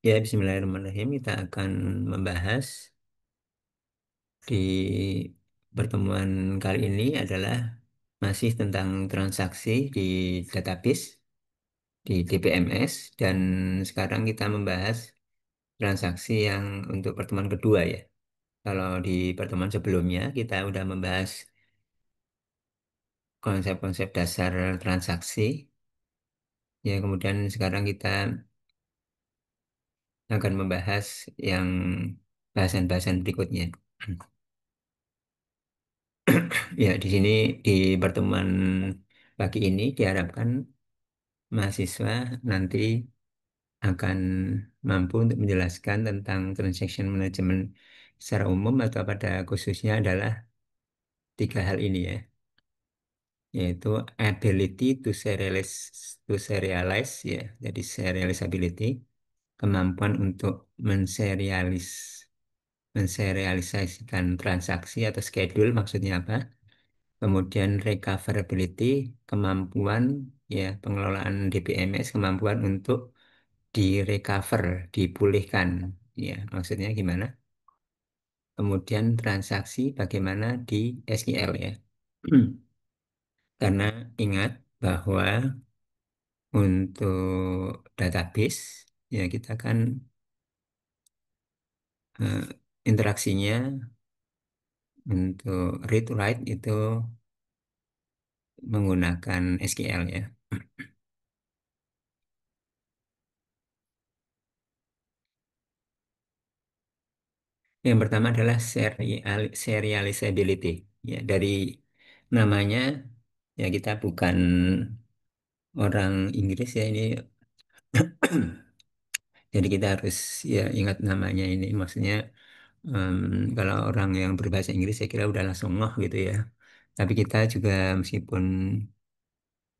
Ya, Bismillahirrahmanirrahim. Kita akan membahas di pertemuan kali ini adalah masih tentang transaksi di database di DBMS, dan sekarang kita membahas transaksi yang untuk pertemuan kedua ya. Kalau di pertemuan sebelumnya kita udah membahas konsep-konsep dasar transaksi, ya kemudian sekarang kita akan membahas yang bahasan-bahasan berikutnya. Ya, di sini di pertemuan pagi ini diharapkan mahasiswa nanti akan mampu untuk menjelaskan tentang transaction management secara umum, atau pada khususnya adalah tiga hal ini ya, yaitu ability to serialize ya, jadi serializability, kemampuan untuk menserialisasikan transaksi atau schedule, maksudnya apa? Kemudian recoverability, kemampuan ya pengelolaan DBMS, kemampuan untuk direcover, dipulihkan. Ya, maksudnya gimana? Kemudian transaksi bagaimana di SQL ya. Karena ingat bahwa untuk database ya kita kan eh, interaksinya untuk read write itu menggunakan SQL ya. Yang pertama adalah serializability. Ya, dari namanya ya kita bukan orang Inggris ya ini. Jadi kita harus ya ingat namanya ini. Maksudnya em, kalau orang yang berbahasa Inggris saya kira udah langsung ngoh gitu ya. Tapi kita juga meskipun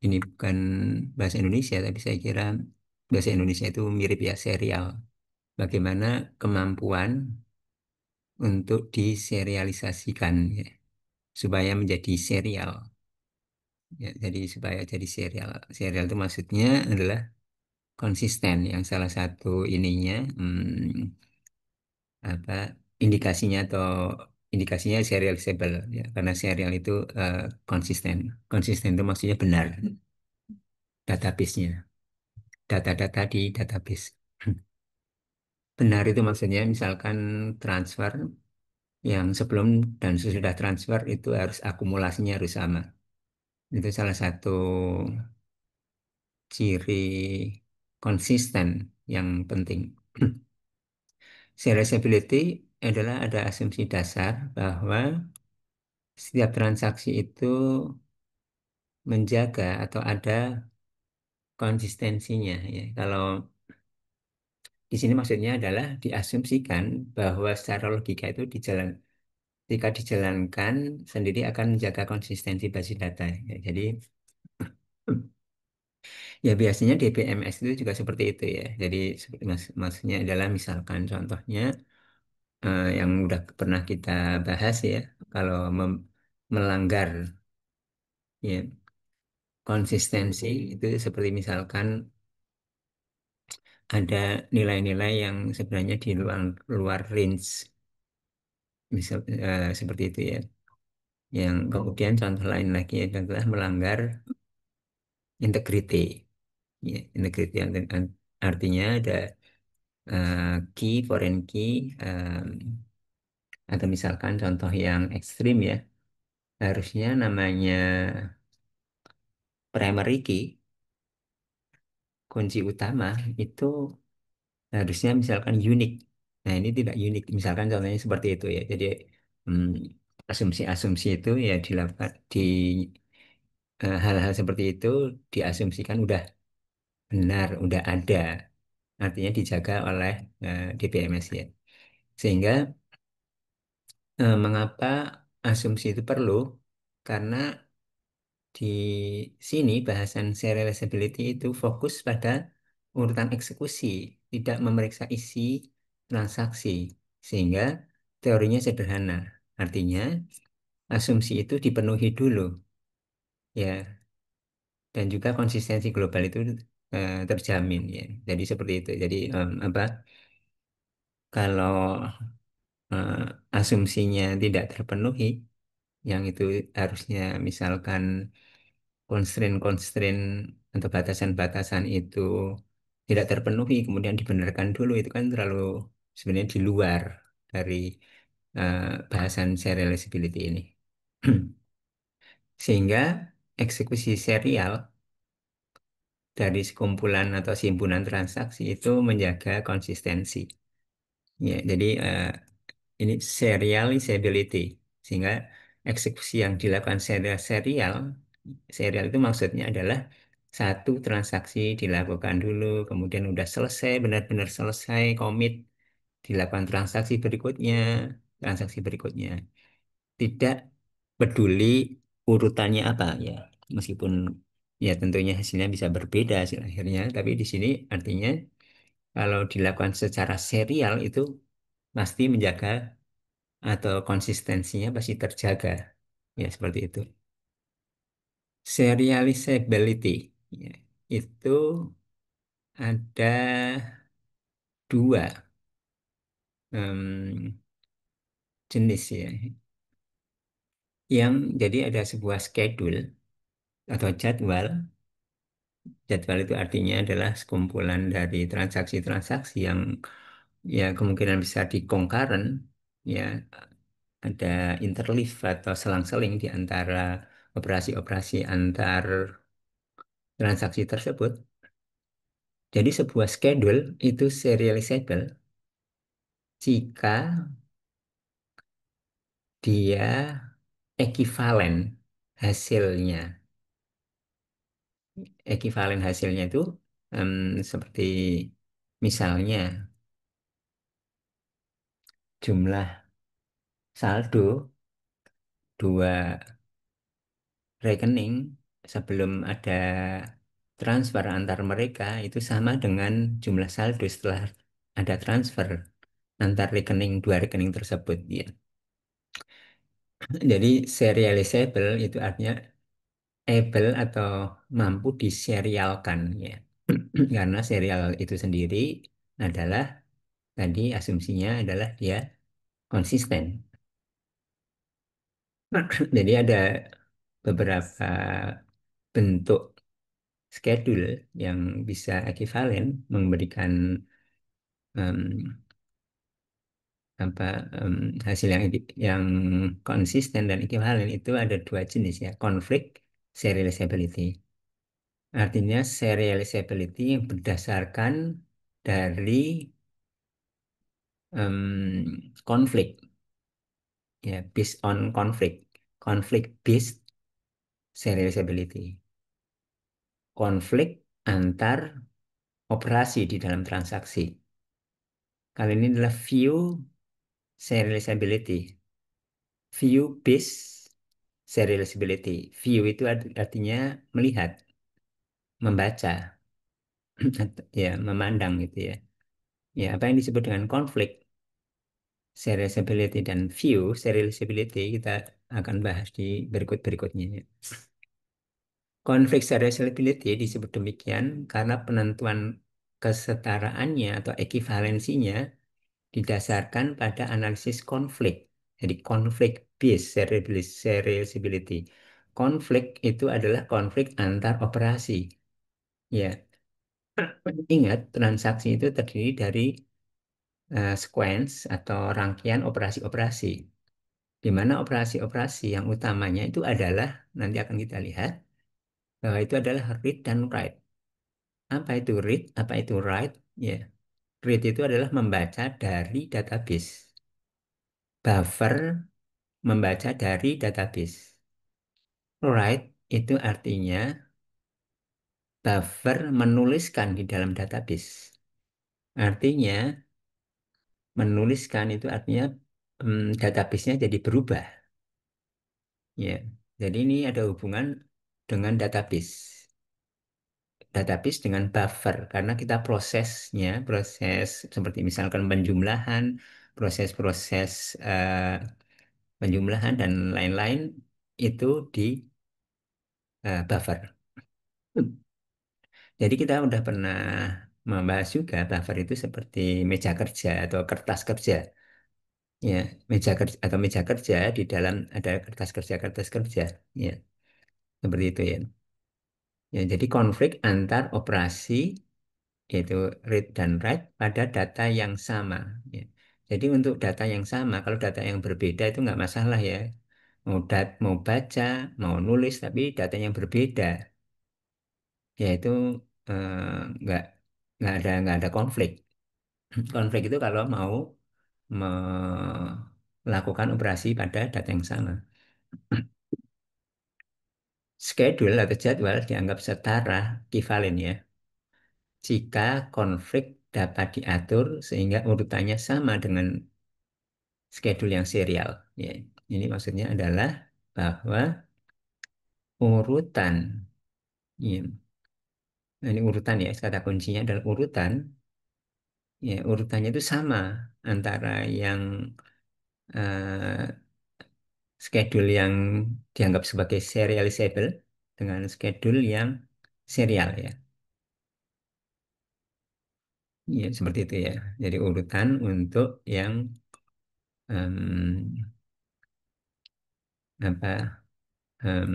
ini bukan bahasa Indonesia, tapi saya kira bahasa Indonesia itu mirip ya, serial. Bagaimana kemampuan untuk diserialisasikan ya, supaya menjadi serial. Ya, jadi supaya jadi serial. Serial itu maksudnya adalah konsisten. Yang salah satu ininya apa indikasinya serializable ya, karena serial itu konsisten. Konsisten itu maksudnya benar database-nya, data-data di database. Benar itu maksudnya misalkan transfer yang sebelum dan sesudah transfer itu harus akumulasinya harus sama. Itu salah satu ciri konsisten yang penting. Serializability adalah ada asumsi dasar bahwa setiap transaksi itu menjaga atau ada konsistensinya ya. Kalau di sini maksudnya adalah diasumsikan bahwa secara logika itu jika dijalankan sendiri akan menjaga konsistensi basis data ya. Jadi ya biasanya DBMS itu juga seperti itu ya. Jadi maksudnya adalah misalkan contohnya yang udah pernah kita bahas ya, kalau melanggar ya konsistensi itu seperti misalkan ada nilai-nilai yang sebenarnya di luar luar range, misal seperti itu ya. Yang kemudian contoh lain lagi adalah melanggar integrity. Ya, integrity yang artinya ada key, foreign key, atau misalkan contoh yang ekstrim ya, harusnya namanya primary key, kunci utama itu harusnya misalkan unik. Nah, ini tidak unik. Misalkan contohnya seperti itu ya. Jadi hmm, asumsi-asumsi itu ya dilakukan di hal-hal seperti itu diasumsikan udah benar, udah ada. Artinya dijaga oleh DBMS ya. Sehingga mengapa asumsi itu perlu? Karena di sini bahasan serializability itu fokus pada urutan eksekusi, tidak memeriksa isi transaksi, sehingga teorinya sederhana. Artinya, asumsi itu dipenuhi dulu, ya, dan juga konsistensi global itu terjamin ya. Jadi seperti itu. Jadi apa kalau eh, asumsinya tidak terpenuhi, yang itu harusnya misalkan constraint-constraint atau batasan-batasan itu tidak terpenuhi, kemudian dibenarkan dulu, itu kan terlalu sebenarnya di luar dari eh, bahasan serializability ini. Sehingga eksekusi serial dari sekumpulan atau simpunan transaksi itu menjaga konsistensi. Ya, jadi ini serializability, sehingga eksekusi yang dilakukan serial, serial itu maksudnya adalah satu transaksi dilakukan dulu, kemudian udah selesai, benar-benar selesai, komit, dilakukan transaksi berikutnya. Tidak peduli urutannya apa ya, meskipun ya tentunya hasilnya bisa berbeda hasil akhirnya, tapi di sini artinya kalau dilakukan secara serial itu pasti menjaga atau konsistensinya pasti terjaga. Ya, seperti itu. Serializability ya, itu ada dua em, jenis ya. Yang jadi ada sebuah schedule atau jadwal. Jadwal itu artinya adalah sekumpulan dari transaksi-transaksi yang ya kemungkinan bisa di concurrent, ya ada interleave atau selang-seling di antara operasi-operasi antar transaksi tersebut. Jadi sebuah schedule itu serializable jika dia ekivalen hasilnya. Ekivalen hasilnya itu seperti misalnya jumlah saldo dua rekening sebelum ada transfer antar mereka itu sama dengan jumlah saldo setelah ada transfer antar rekening dua rekening tersebut ya. Jadi serializable itu artinya able atau mampu diserialkan ya. Karena serial itu sendiri adalah tadi asumsinya adalah dia konsisten. Jadi ada beberapa bentuk schedule yang bisa ekivalen memberikan em, apa hasil yang konsisten dan ekivalen itu ada dua jenis ya, konflik, serializability. Artinya serializability yang berdasarkan dari konflik ya, based on conflict based serializability, konflik antar operasi di dalam transaksi. Kali ini adalah view serializability, view based serializability. View itu artinya melihat, membaca, ya memandang gitu ya. Ya, apa yang disebut dengan konflik serializability dan view serializability kita akan bahas di berikut-berikutnya ya. Konflik serializability disebut demikian karena penentuan kesetaraannya atau ekivalensinya didasarkan pada analisis konflik. Jadi konflik based serializability. Konflik itu adalah konflik antar operasi. Ya, ingat transaksi itu terdiri dari sequence atau rangkaian operasi-operasi. Di mana operasi-operasi yang utamanya itu adalah, nanti akan kita lihat, bahwa itu adalah read dan write. Apa itu read? Apa itu write? Ya, read itu adalah membaca dari database. Buffer membaca dari database. Write itu artinya buffer menuliskan di dalam database. Artinya menuliskan itu artinya database-nya jadi berubah. Ya, jadi ini ada hubungan dengan database. Database dengan buffer karena kita prosesnya, proses seperti misalkan penjumlahan, proses-proses penjumlahan dan lain-lain itu di buffer. Jadi kita udah pernah membahas juga buffer itu seperti meja kerja atau kertas kerja. Ya, meja kerja atau meja kerja di dalam ada kertas kerja. Ya, seperti itu ya. Ya, jadi konflik antar operasi yaitu read dan write pada data yang sama. Ya. Jadi untuk data yang sama, kalau data yang berbeda itu nggak masalah ya. Mau baca, mau nulis, tapi data yang berbeda, yaitu eh, nggak nggak ada konflik. Konflik itu kalau mau melakukan operasi pada data yang sama. Schedule atau jadwal dianggap setara ekivalen ya. Jika konflik dapat diatur sehingga urutannya sama dengan schedule yang serial. Ya, ini maksudnya adalah bahwa urutan, ya, nah, ini urutan ya, kata kuncinya adalah urutan. Ya, urutannya itu sama antara yang eh, schedule yang dianggap sebagai serializable dengan schedule yang serial ya. Ya, seperti itu ya. Jadi urutan untuk yang em, apa em,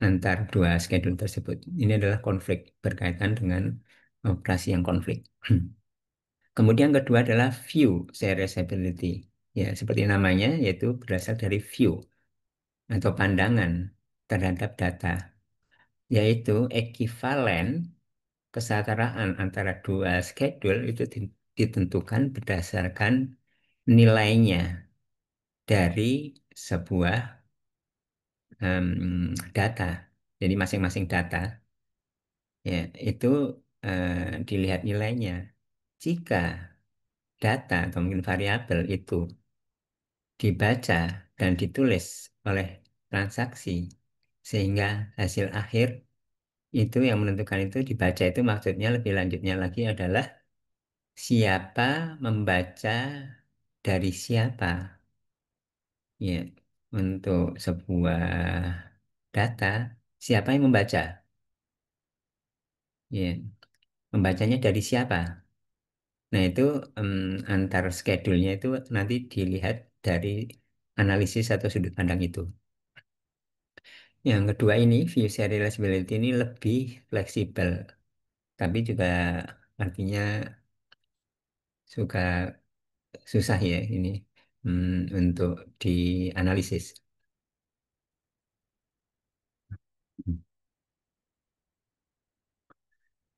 antar dua schedule tersebut. Ini adalah konflik berkaitan dengan operasi yang konflik. Kemudian yang kedua adalah view serializability. Ya, seperti namanya yaitu berasal dari view atau pandangan terhadap data, yaitu ekivalen kesetaraan antara dua schedule itu ditentukan berdasarkan nilainya dari sebuah data. Jadi masing-masing data ya itu dilihat nilainya. Jika data atau mungkin variabel itu dibaca dan ditulis oleh transaksi sehingga hasil akhir itu yang menentukan itu dibaca itu maksudnya lebih lanjutnya lagi adalah siapa membaca dari siapa ya untuk sebuah data siapa yang membaca ya membacanya dari siapa. Nah, itu antar schedule-nya itu nanti dilihat dari analisis atau sudut pandang itu. Yang kedua ini, view serializability ini lebih fleksibel, tapi juga artinya suka susah ya ini untuk dianalisis.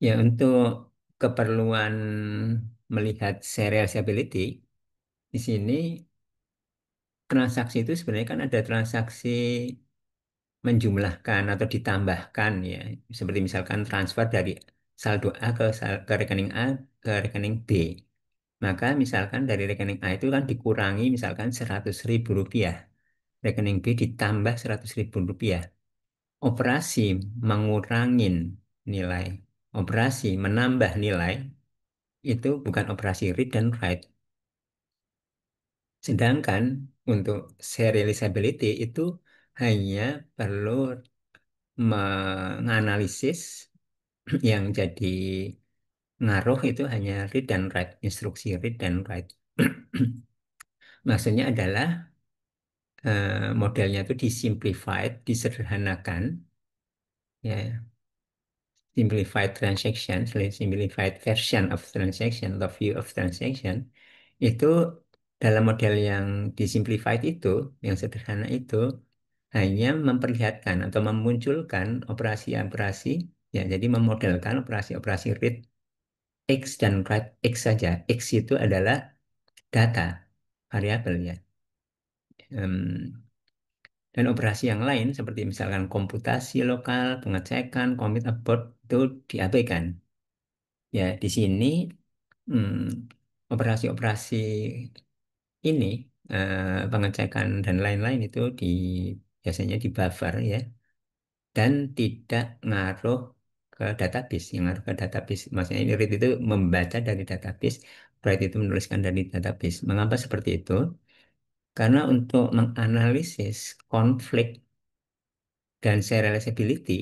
Ya, untuk keperluan melihat serializability, di sini transaksi itu sebenarnya kan ada transaksi menjumlahkan atau ditambahkan ya seperti misalkan transfer dari saldo A ke rekening A ke rekening B, maka misalkan dari rekening A itu kan dikurangi misalkan 100.000 rupiah, rekening B ditambah 100.000 rupiah. Operasi mengurangin nilai, operasi menambah nilai itu bukan operasi read dan write. Sedangkan untuk serializability itu hanya perlu menganalisis yang jadi ngaruh itu hanya read dan write, instruksi read dan write. Maksudnya adalah modelnya itu disimplified, disederhanakan, ya, simplified transaction, simplified version of transaction atau view of transaction itu dalam model yang disimplified itu, yang sederhana itu hanya memperlihatkan atau memunculkan operasi-operasi, ya, jadi memodelkan operasi-operasi read X dan write X saja. X itu adalah data, variabel ya. Em, dan operasi yang lain seperti misalkan komputasi lokal, pengecekan, commit abort itu diabaikan. Ya, di sini operasi-operasi ini pengecekan dan lain-lain itu biasanya di buffer ya dan tidak ngaruh ke database. Yang ngaruh ke database, maksudnya ini read itu membaca dari database, write itu menuliskan dari database. Mengapa seperti itu? Karena untuk menganalisis konflik dan serializability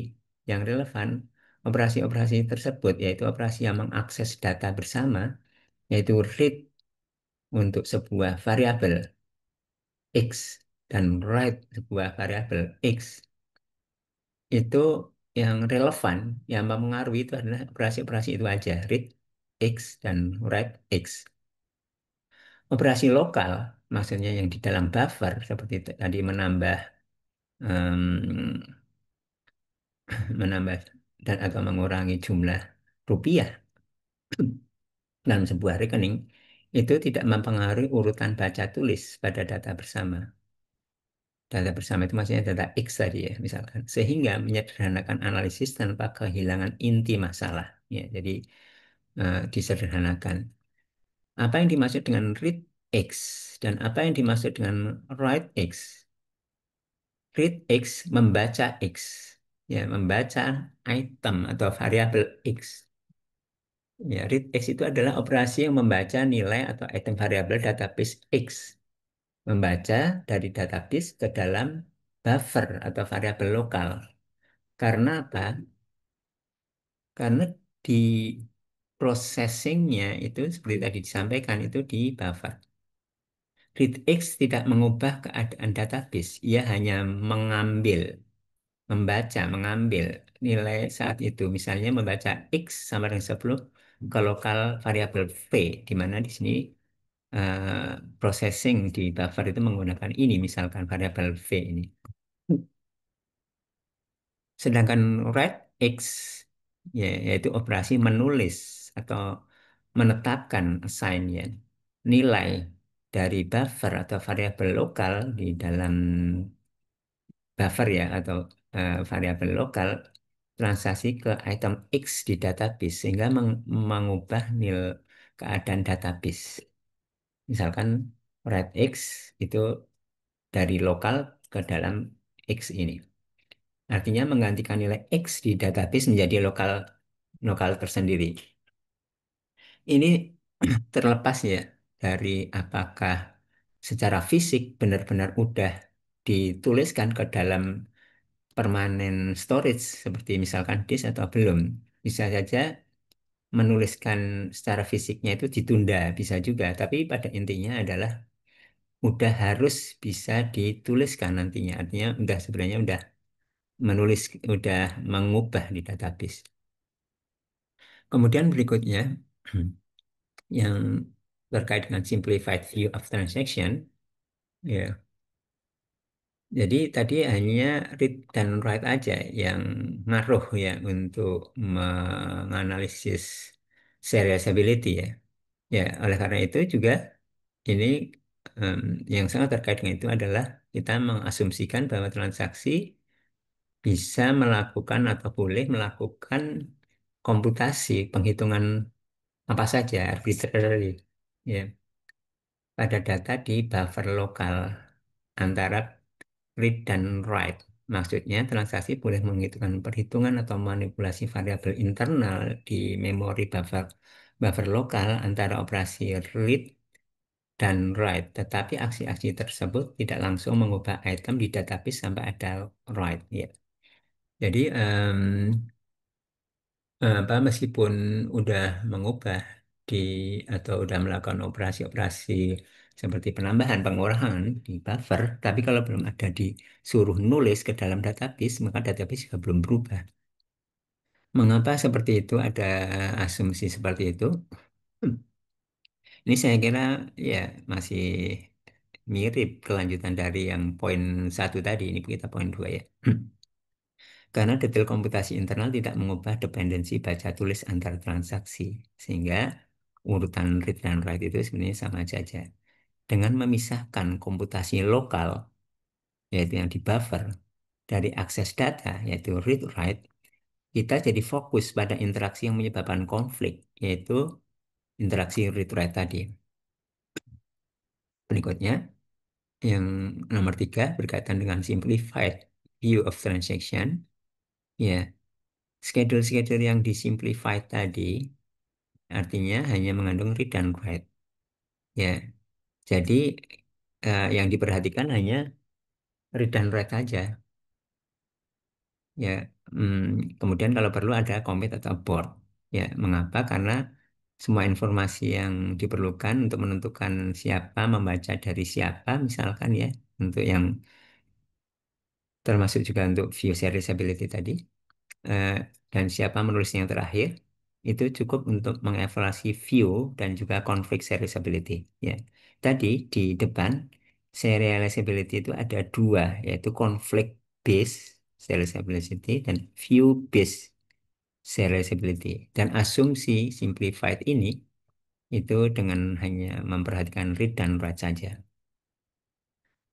yang relevan, Operasi-operasi tersebut yaitu operasi yang mengakses data bersama, yaitu read untuk sebuah variabel X dan write sebuah variabel X, itu yang relevan, yang mempengaruhi itu adalah operasi-operasi itu aja, read X dan write X. Operasi lokal, maksudnya yang di dalam buffer, seperti tadi menambah em, menambah dan atau mengurangi jumlah rupiah dalam sebuah rekening, itu tidak mempengaruhi urutan baca tulis pada data bersama. Data bersama itu maksudnya data X tadi ya, misalkan. Sehingga menyederhanakan analisis tanpa kehilangan inti masalah. Ya, jadi disederhanakan. Apa yang dimaksud dengan read X dan apa yang dimaksud dengan write X? Read X membaca X. Ya, membaca item atau variabel X. Ya, read X itu adalah operasi yang membaca nilai atau item variabel database X. Membaca dari database ke dalam buffer atau variabel lokal. Karena apa? Karena di processingnya itu seperti tadi disampaikan itu di buffer. ReadX tidak mengubah keadaan database. Ia hanya mengambil nilai saat itu. Misalnya membaca X sama dengan 10 ke lokal variabel V, di mana di sini processing di buffer itu menggunakan ini, misalkan variabel V ini. Sedangkan write X yaitu operasi menulis atau menetapkan assign ya, nilai dari buffer atau variabel lokal di dalam buffer ya atau variabel lokal transaksi ke item X di database sehingga mengubah nilai keadaan database. Misalkan write X itu dari lokal ke dalam X ini. Artinya menggantikan nilai X di database menjadi lokal lokal tersendiri. Ini terlepas ya dari apakah secara fisik benar-benar udah dituliskan ke dalam permanen storage seperti misalkan disk atau belum. Bisa saja menuliskan secara fisiknya itu ditunda, bisa juga. Tapi pada intinya adalah udah harus bisa dituliskan nantinya. Artinya udah sebenarnya udah menulis, udah mengubah di database. Kemudian berikutnya yang terkait dengan simplified view of transaction, ya. Jadi tadi hanya read dan write aja yang ngaruh ya untuk menganalisis serializability ya. Ya, oleh karena itu juga ini em, yang sangat terkait dengan itu adalah kita mengasumsikan bahwa transaksi bisa melakukan atau boleh melakukan komputasi penghitungan apa saja arbitrary ya pada data di buffer lokal antara read dan write. Maksudnya, transaksi boleh menghitungkan perhitungan atau manipulasi variabel internal di memori buffer lokal antara operasi read dan write. Tetapi aksi-aksi tersebut tidak langsung mengubah item di database sampai ada write. Ya. Jadi, apa, meskipun udah mengubah di atau udah melakukan operasi-operasi seperti penambahan, pengurangan di buffer, tapi kalau belum ada disuruh nulis ke dalam database, maka database juga belum berubah. Mengapa seperti itu? Ada asumsi seperti itu. Hmm. Ini saya kira ya masih mirip kelanjutan dari yang poin satu tadi. Ini kita poin dua ya. Karena detail komputasi internal tidak mengubah dependensi baca tulis antar transaksi, sehingga urutan read dan write itu sebenarnya sama saja. Dengan memisahkan komputasi lokal, yaitu yang di buffer, dari akses data, yaitu read write, kita jadi fokus pada interaksi yang menyebabkan konflik, yaitu interaksi read write tadi. Berikutnya, yang nomor tiga berkaitan dengan simplified view of transaction, ya, schedule-schedule yang disimplify tadi artinya hanya mengandung read dan write. Ya, jadi yang diperhatikan hanya read dan write saja. Ya, Kemudian kalau perlu ada commit atau abort. Ya, mengapa? Karena semua informasi yang diperlukan untuk menentukan siapa membaca dari siapa, misalkan ya, untuk yang termasuk juga untuk view serializability tadi, eh, dan siapa menulisnya yang terakhir, itu cukup untuk mengevaluasi view dan juga conflict serializability. Ya, tadi di depan serializability itu ada dua, yaitu conflict based serializability dan view based serializability. Dan asumsi simplified ini itu dengan hanya memperhatikan read dan write saja.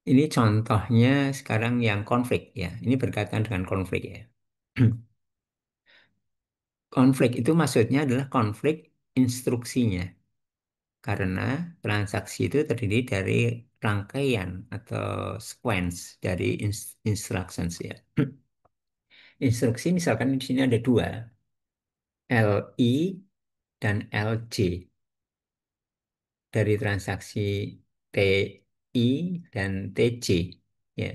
Ini contohnya sekarang yang konflik ya. Ini berkaitan dengan konflik ya. Konflik itu maksudnya adalah konflik instruksinya. Karena transaksi itu terdiri dari rangkaian atau sequence dari instructions ya. Instruksi misalkan di sini ada dua, LI dan LJ. Dari transaksi TI dan TJ. Ya,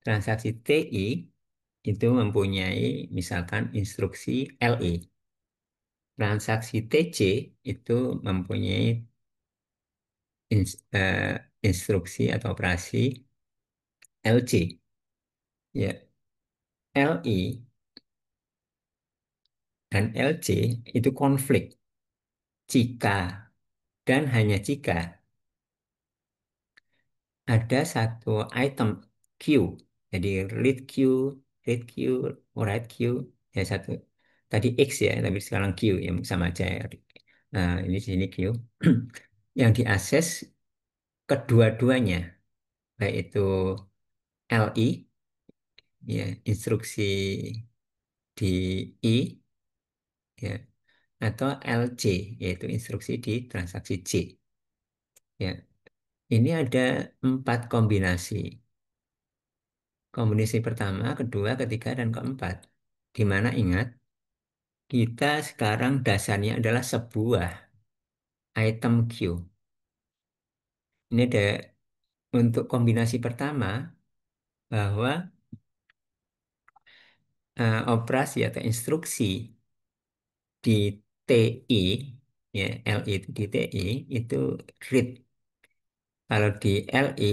transaksi TI itu mempunyai misalkan instruksi LI. Transaksi TJ itu mempunyai instruksi atau operasi LJ. Ya, LI dan LJ itu konflik jika dan hanya jika ada satu item Q. Jadi read Q, write Q, ya satu. Tadi X ya, tapi sekarang Q yang sama aja ya. Nah, ini di sini Q. Yang diakses kedua-duanya, baik itu LI, ya, instruksi di I, ya, atau LJ, yaitu instruksi di transaksi J. Ya, ini ada 4 kombinasi. Kombinasi pertama, kedua, ketiga, dan keempat. Di mana ingat, kita sekarang dasarnya adalah sebuah item queue. Ini ada untuk kombinasi pertama bahwa operasi atau instruksi di TI, ya LI itu di TI itu read. Kalau di LI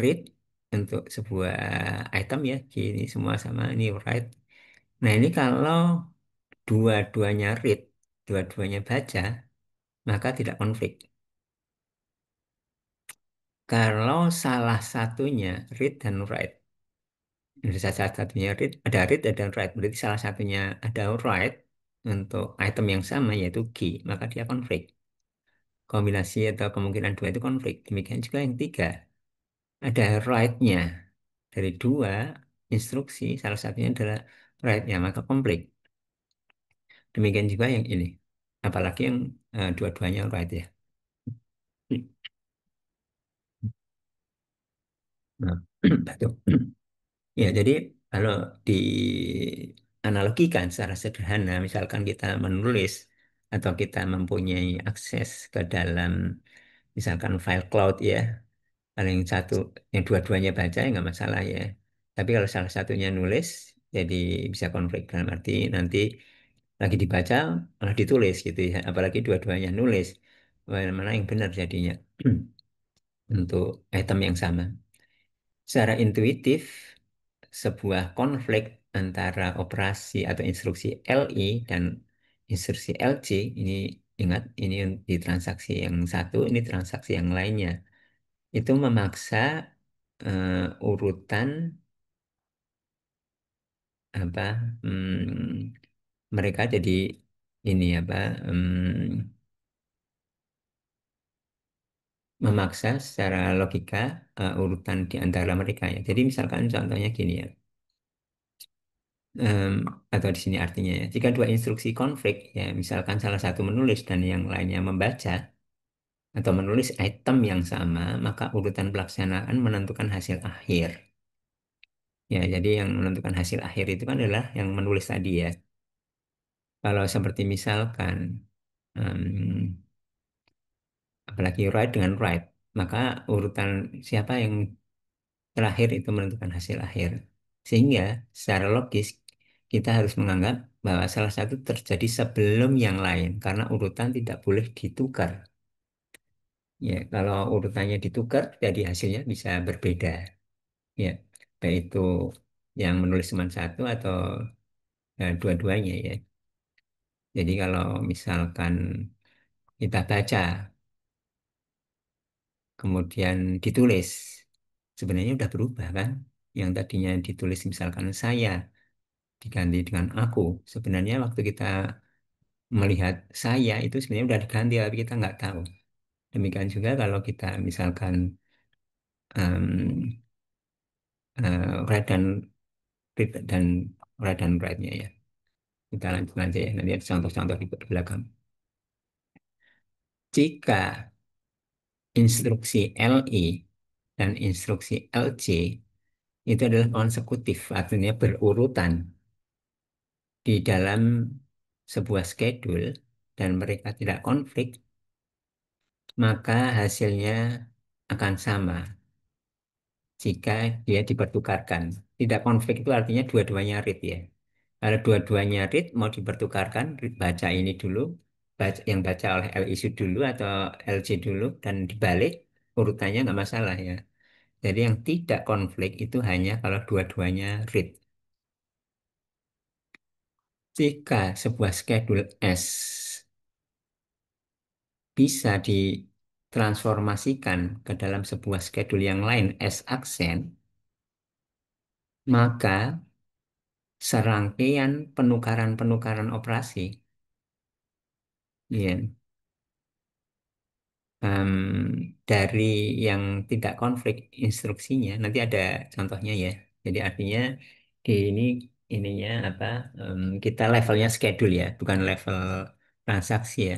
read untuk sebuah item ya, ini semua sama ini write. Nah ini kalau dua-duanya read, dua-duanya baca, maka tidak konflik. Kalau salah satunya read dan write, dari salah satunya read, ada write. Berarti salah satunya ada write untuk item yang sama yaitu key, maka dia konflik. Kombinasi atau kemungkinan dua itu konflik. Demikian juga yang tiga, ada write-nya. Dari dua instruksi, salah satunya adalah write-nya, maka konflik. Demikian juga yang ini. Apalagi yang dua-duanya write ya. Nah, betul. Ya, jadi kalau dianalogikan secara sederhana, misalkan kita menulis atau kita mempunyai akses ke dalam, misalkan file cloud ya, paling satu, yang dua-duanya baca ya nggak masalah ya. Tapi kalau salah satunya nulis, jadi bisa konflik dalam arti nanti lagi dibaca malah ditulis gitu ya. Apalagi dua-duanya nulis, mana yang benar jadinya untuk item yang sama. Secara intuitif, sebuah konflik antara operasi atau instruksi LI dan instruksi LC ini, ingat ini di transaksi yang satu, ini transaksi yang lainnya, itu memaksa urutan apa, mereka jadi ini apa, memaksa secara logika urutan di antara mereka ya. Jadi misalkan contohnya gini ya. Em, atau di sini artinya ya, jika dua instruksi konflik, ya misalkan salah satu menulis dan yang lainnya membaca atau menulis item yang sama, maka urutan pelaksanaan menentukan hasil akhir. Ya, jadi yang menentukan hasil akhir itu kan adalah yang menulis tadi ya. Kalau seperti misalkan, em, apalagi write dengan write, maka urutan siapa yang terakhir itu menentukan hasil akhir. Sehingga secara logis kita harus menganggap bahwa salah satu terjadi sebelum yang lain karena urutan tidak boleh ditukar. Ya, kalau urutannya ditukar, jadi hasilnya bisa berbeda. Ya, baik itu yang menulis cuma satu atau dua-duanya ya. Jadi kalau misalkan kita baca, kemudian ditulis, sebenarnya udah berubah kan? Yang tadinya ditulis misalkan saya diganti dengan aku. Sebenarnya waktu kita melihat saya itu sebenarnya udah diganti, tapi kita nggak tahu. Demikian juga kalau kita misalkan em, right dan right dan right-nya ya. Kita lanjut aja ya. Nanti ada contoh-contoh di belakang. Jika instruksi LI dan instruksi LC itu adalah konsekutif, artinya berurutan di dalam sebuah schedule dan mereka tidak konflik, maka hasilnya akan sama jika dia dipertukarkan. Tidak konflik itu artinya dua-duanya read ya. Kalau dua-duanya read mau dipertukarkan, baca ini dulu, yang baca oleh LISU dulu atau LC dulu dan dibalik urutannya nggak masalah ya. Jadi yang tidak konflik itu hanya kalau dua-duanya read. Jika sebuah schedule S bisa ditransformasikan ke dalam sebuah schedule yang lain S aksen, maka serangkaian penukaran-penukaran operasi ya, dari yang tidak konflik instruksinya nanti ada contohnya ya. Jadi artinya di ininya apa, kita levelnya schedule ya, bukan level transaksi ya.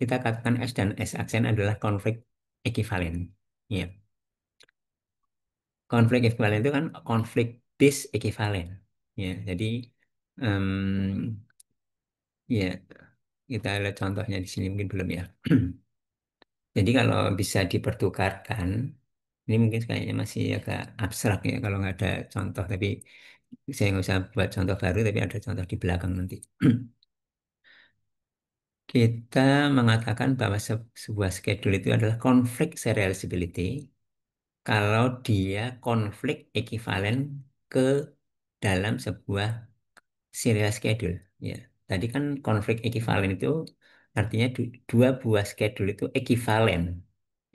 Kita katakan S dan S aksen adalah konflik ekuivalen. Ya. Konflik ekuivalen itu kan konflik dis-ekuivalen. Ya, jadi em, ya kita lihat contohnya di sini mungkin belum ya. Jadi kalau bisa dipertukarkan, ini mungkin kayaknya masih agak abstrak ya kalau nggak ada contoh. Tapi saya nggak usah buat contoh baru, tapi ada contoh di belakang nanti. Kita mengatakan bahwa sebuah schedule itu adalah konflik serializability kalau dia konflik ekuivalen ke dalam sebuah serial schedule. Ya, tadi kan konflik ekuivalen itu artinya dua buah schedule itu ekuivalen.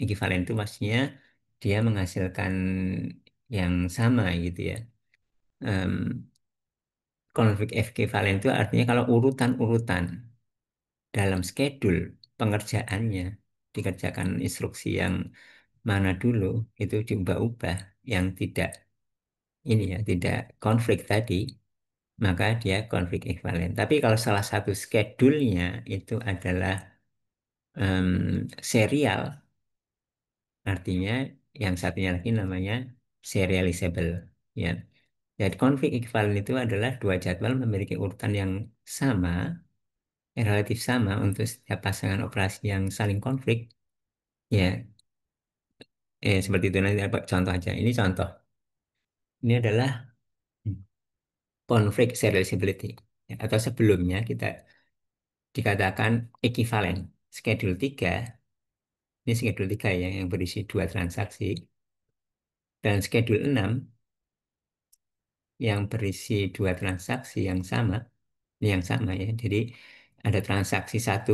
Ekuivalen itu maksudnya dia menghasilkan yang sama gitu ya. Em, Konflik ekuivalen itu artinya kalau urutan-urutan dalam schedule pengerjaannya dikerjakan instruksi yang mana dulu itu diubah-ubah yang tidak ini ya tidak konflik tadi maka dia konflik ekuivalen. Tapi kalau salah satu schedule-nya itu adalah serial, artinya yang satunya lagi namanya serializable. Ya. Jadi konflik ekuivalen itu adalah dua jadwal memiliki urutan yang sama, relatif sama untuk setiap pasangan operasi yang saling konflik. Ya, seperti itu nanti dapat contoh aja. Ini contoh. Ini adalah konflik serializability. Ya, atau sebelumnya kita dikatakan ekuivalen. Schedule 3 ini schedule 3 ya, yang berisi dua transaksi. Dan schedule 6 yang berisi dua transaksi yang sama. Ini yang sama ya. Jadi ada transaksi satu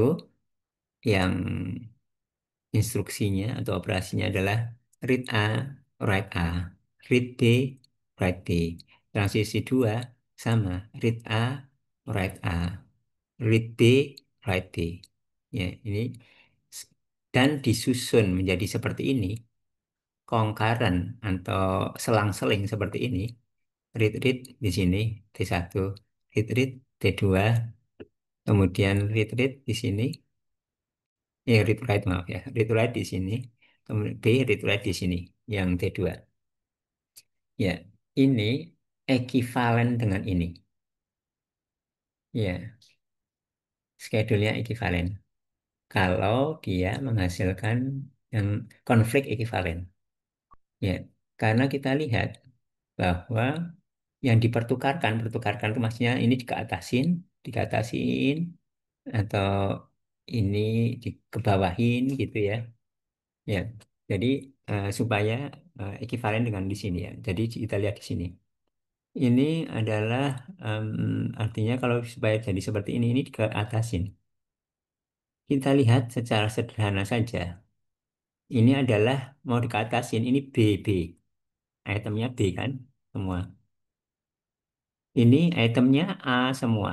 yang instruksinya atau operasinya adalah read A, write A. Read B, write B. Transisi 2 sama. Read A, write A. Read B, write B. Ya, ini dan disusun menjadi seperti ini, concurrent atau selang-seling seperti ini. Read-read di sini T1, read-read T2, kemudian read-read di sini, ya read-write maaf ya, read-write di sini, kemudian B read-write di sini, yang T2. Ya, ini ekuivalen dengan ini. Ya, schedule-nya ekuivalen. Kalau dia menghasilkan yang konflik ekuivalen. Ya, karena kita lihat bahwa yang dipertukarkan, pertukarkan itu maksudnya ini dikeatasin, atau ini dikebawahin gitu ya. Ya, jadi supaya ekivalen dengan di sini ya. Jadi kita lihat di sini. Ini adalah artinya kalau supaya jadi seperti ini dikeatasin. Kita lihat secara sederhana saja. Ini adalah mau dikeatasin, ini B. Itemnya B kan semua. Ini itemnya A semua.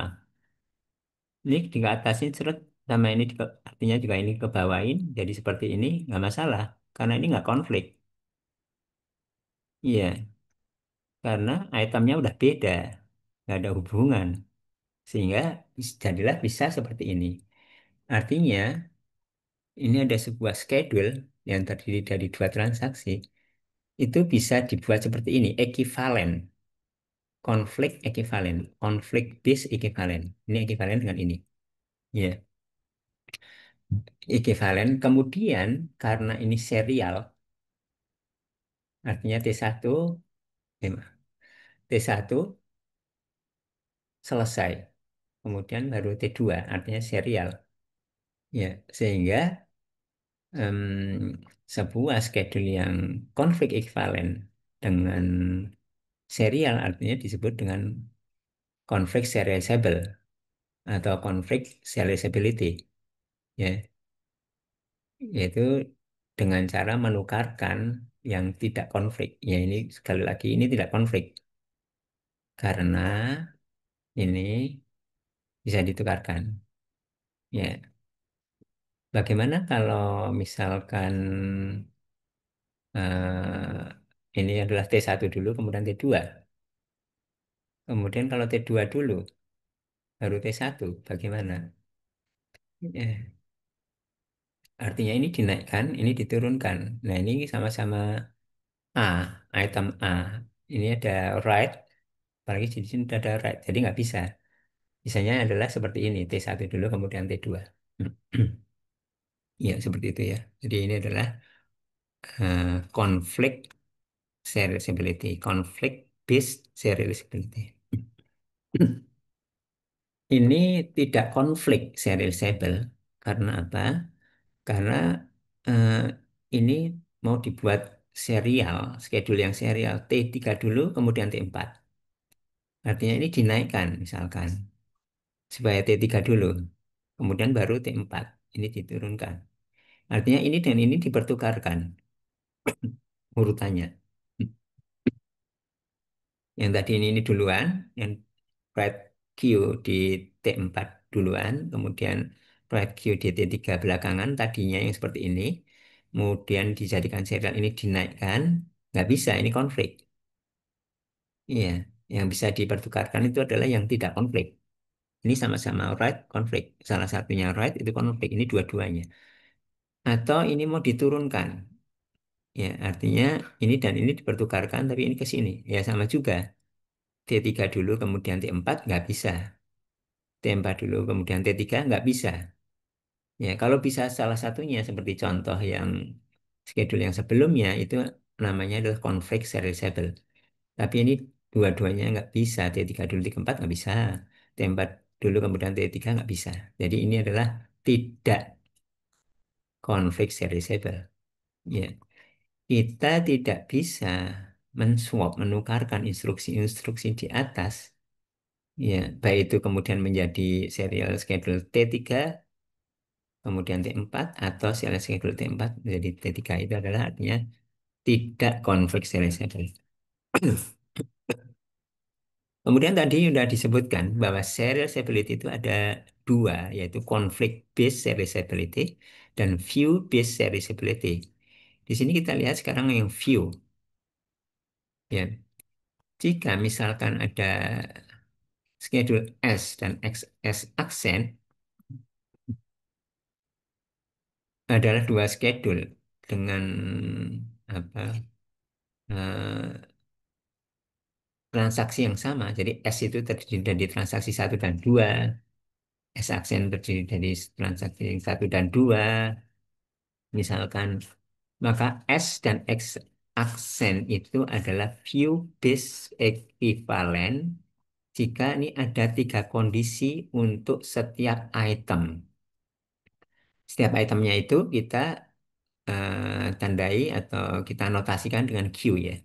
Ini dikeatasin seret sama ini artinya juga ini ke bawain jadi seperti ini nggak masalah karena ini nggak konflik. Iya, karena itemnya udah beda, nggak ada hubungan sehingga jadilah bisa seperti ini. Artinya ini ada sebuah schedule yang terdiri dari dua transaksi itu bisa dibuat seperti ini, ekivalen, konflik base ekivalen. Ini ekivalen dengan ini. Ya, ekivalen. Kemudian karena ini serial, artinya T1 eh, T1 selesai. Kemudian baru T2, artinya serial. Ya, sehingga sebuah schedule yang konflik ekivalen dengan serial artinya disebut dengan konflik serializable atau konflik serializability. Ya, yaitu dengan cara menukarkan yang tidak konflik. Ya, ini sekali lagi ini tidak konflik karena ini bisa ditukarkan. Ya, bagaimana kalau misalkan ini adalah T1 dulu, kemudian T2. Kemudian kalau T2 dulu, baru T1, bagaimana? Ya, artinya ini dinaikkan, ini diturunkan. Nah, ini sama-sama A, item A. Ini ada write, apalagi di sini ada write, jadi nggak bisa. Misalnya adalah seperti ini, T1 dulu, kemudian T2. Ya, seperti itu ya. Jadi ini adalah konflik serializability, konflik based serializability. Ini tidak konflik serializable karena apa? Karena eh, ini mau dibuat serial, schedule yang serial T3 dulu, kemudian T4. Artinya ini dinaikkan misalkan supaya T3 dulu, kemudian baru T4. Ini diturunkan. Artinya ini dan ini dipertukarkan urutannya. Yang tadi ini duluan, yang write Q di T4 duluan, kemudian write Q di T3 belakangan, tadinya yang seperti ini, kemudian dijadikan serial ini dinaikkan, nggak bisa, ini konflik. Iya, yang bisa dipertukarkan itu adalah yang tidak konflik. Ini sama-sama write konflik. Salah satunya write itu konflik, ini dua-duanya. Atau ini mau diturunkan. Ya, artinya ini dan ini dipertukarkan, tapi ini ke sini. Ya, sama juga. T3 dulu, kemudian T4 nggak bisa. T4 dulu, kemudian T3 nggak bisa. Ya, kalau bisa salah satunya seperti contoh yang schedule yang sebelumnya itu namanya adalah conflict serializable. Tapi ini dua-duanya nggak bisa. T3 dulu, T4 nggak bisa. T4 dulu, kemudian T3 nggak bisa. Jadi ini adalah tidak conflict serializable. Ya, kita tidak bisa menswap, menukarkan instruksi-instruksi di atas. Ya, baik itu kemudian menjadi serial schedule T3 kemudian T4 atau serial schedule T4 menjadi T3 itu adalah artinya tidak konflik serial schedule. Kemudian tadi sudah disebutkan bahwa serial stability itu ada dua, yaitu conflict based serial stability dan view based serial stability. Di sini kita lihat sekarang yang view. Ya, jika misalkan ada schedule S dan XS aksen adalah dua schedule dengan apa transaksi yang sama. Jadi S itu terdiri dari transaksi satu dan dua, S aksen terdiri dari transaksi satu dan dua, misalkan, maka S dan X. aksen itu adalah view base equivalent jika ini ada tiga kondisi untuk setiap item. Setiap itemnya itu kita tandai atau kita notasikan dengan Q ya.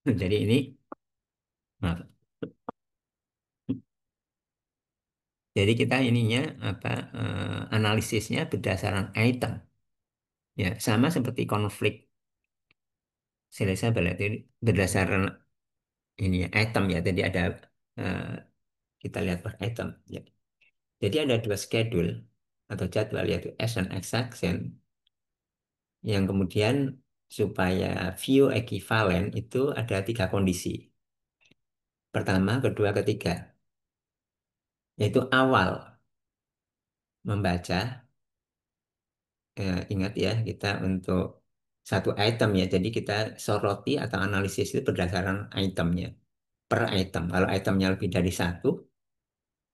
Jadi ini, maaf. Jadi kita ininya apa analisisnya berdasarkan item. Ya, sama seperti konflik serialisable itu berdasarkan ini ya, item ya. Jadi ada eh, kita lihat per item. Ya. Jadi ada dua schedule atau jadwal yaitu S dan X action yang kemudian supaya view equivalent itu ada tiga kondisi. Pertama, kedua, ketiga. Yaitu awal membaca. Ingat ya, kita untuk satu item ya. Jadi kita soroti atau analisis itu berdasarkan itemnya. Per item. Kalau itemnya lebih dari satu,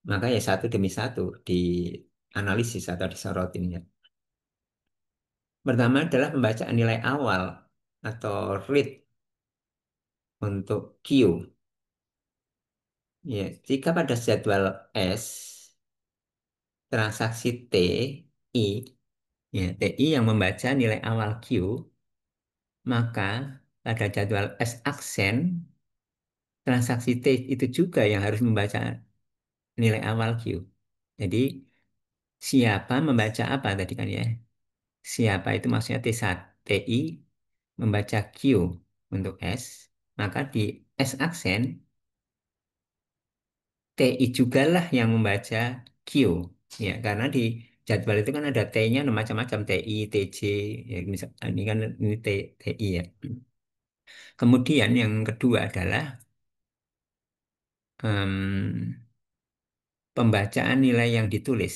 maka ya satu demi satu di analisis atau disorotinnya. Pertama adalah pembacaan nilai awal atau read untuk Q. Ya, jika pada jadwal S, transaksi T, I, ya, TI yang membaca nilai awal Q, maka pada jadwal S aksen, transaksi T itu juga yang harus membaca nilai awal Q. Jadi, siapa membaca apa tadi kan ya? Siapa itu maksudnya T1, TI membaca Q untuk S, maka di S aksen TI juga lah yang membaca Q. Ya, karena di jadwal itu kan ada T-nya macam-macam, TI, TJ, ya, misal, ini kan ini TI ya. Kemudian yang kedua adalah em, pembacaan nilai yang ditulis.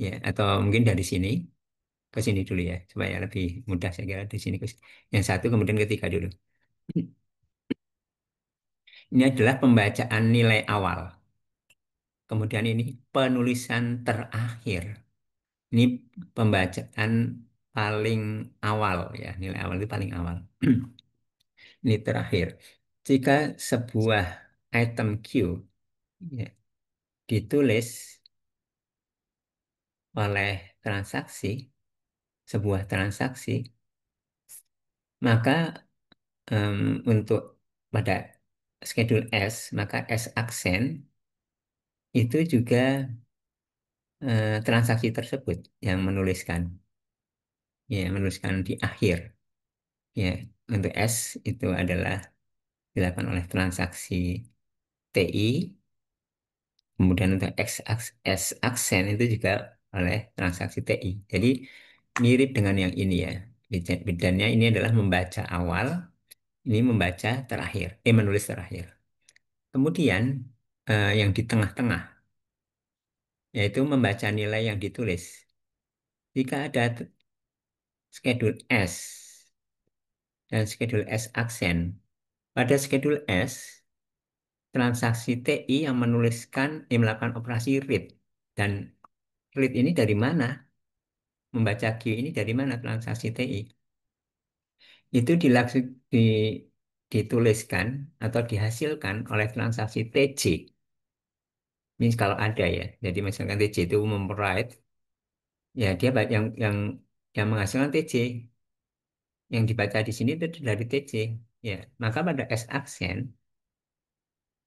Ya, atau mungkin dari sini ke sini dulu ya, supaya lebih mudah saya kira di sini ke yang satu kemudian ketiga dulu. Ini adalah pembacaan nilai awal. Kemudian ini penulisan terakhir. Ini pembacaan paling awal ya, nilai awal itu paling awal. Ini terakhir. Jika sebuah item Q ya, ditulis oleh transaksi, sebuah transaksi, maka untuk pada schedule S, maka S aksen itu juga transaksi tersebut yang menuliskan, ya menuliskan di akhir. Ya, untuk S itu adalah dilakukan oleh transaksi TI, kemudian untuk S aksen itu juga oleh transaksi TI. Jadi mirip dengan yang ini ya. Bedanya ini adalah membaca awal, ini membaca terakhir, menulis terakhir. Kemudian yang di tengah-tengah yaitu membaca nilai yang ditulis. Jika ada schedule S dan schedule S aksen, pada schedule S transaksi TI yang menuliskan melakukan operasi read dan read ini dari mana? Membaca Q ini dari mana transaksi TI? Itu dituliskan atau dihasilkan oleh transaksi TJ. Ini kalau ada ya. Jadi misalkan TJ itu memwrite, ya dia yang menghasilkan TJ. Yang dibaca di sini itu dari TJ. Ya, maka pada S aksen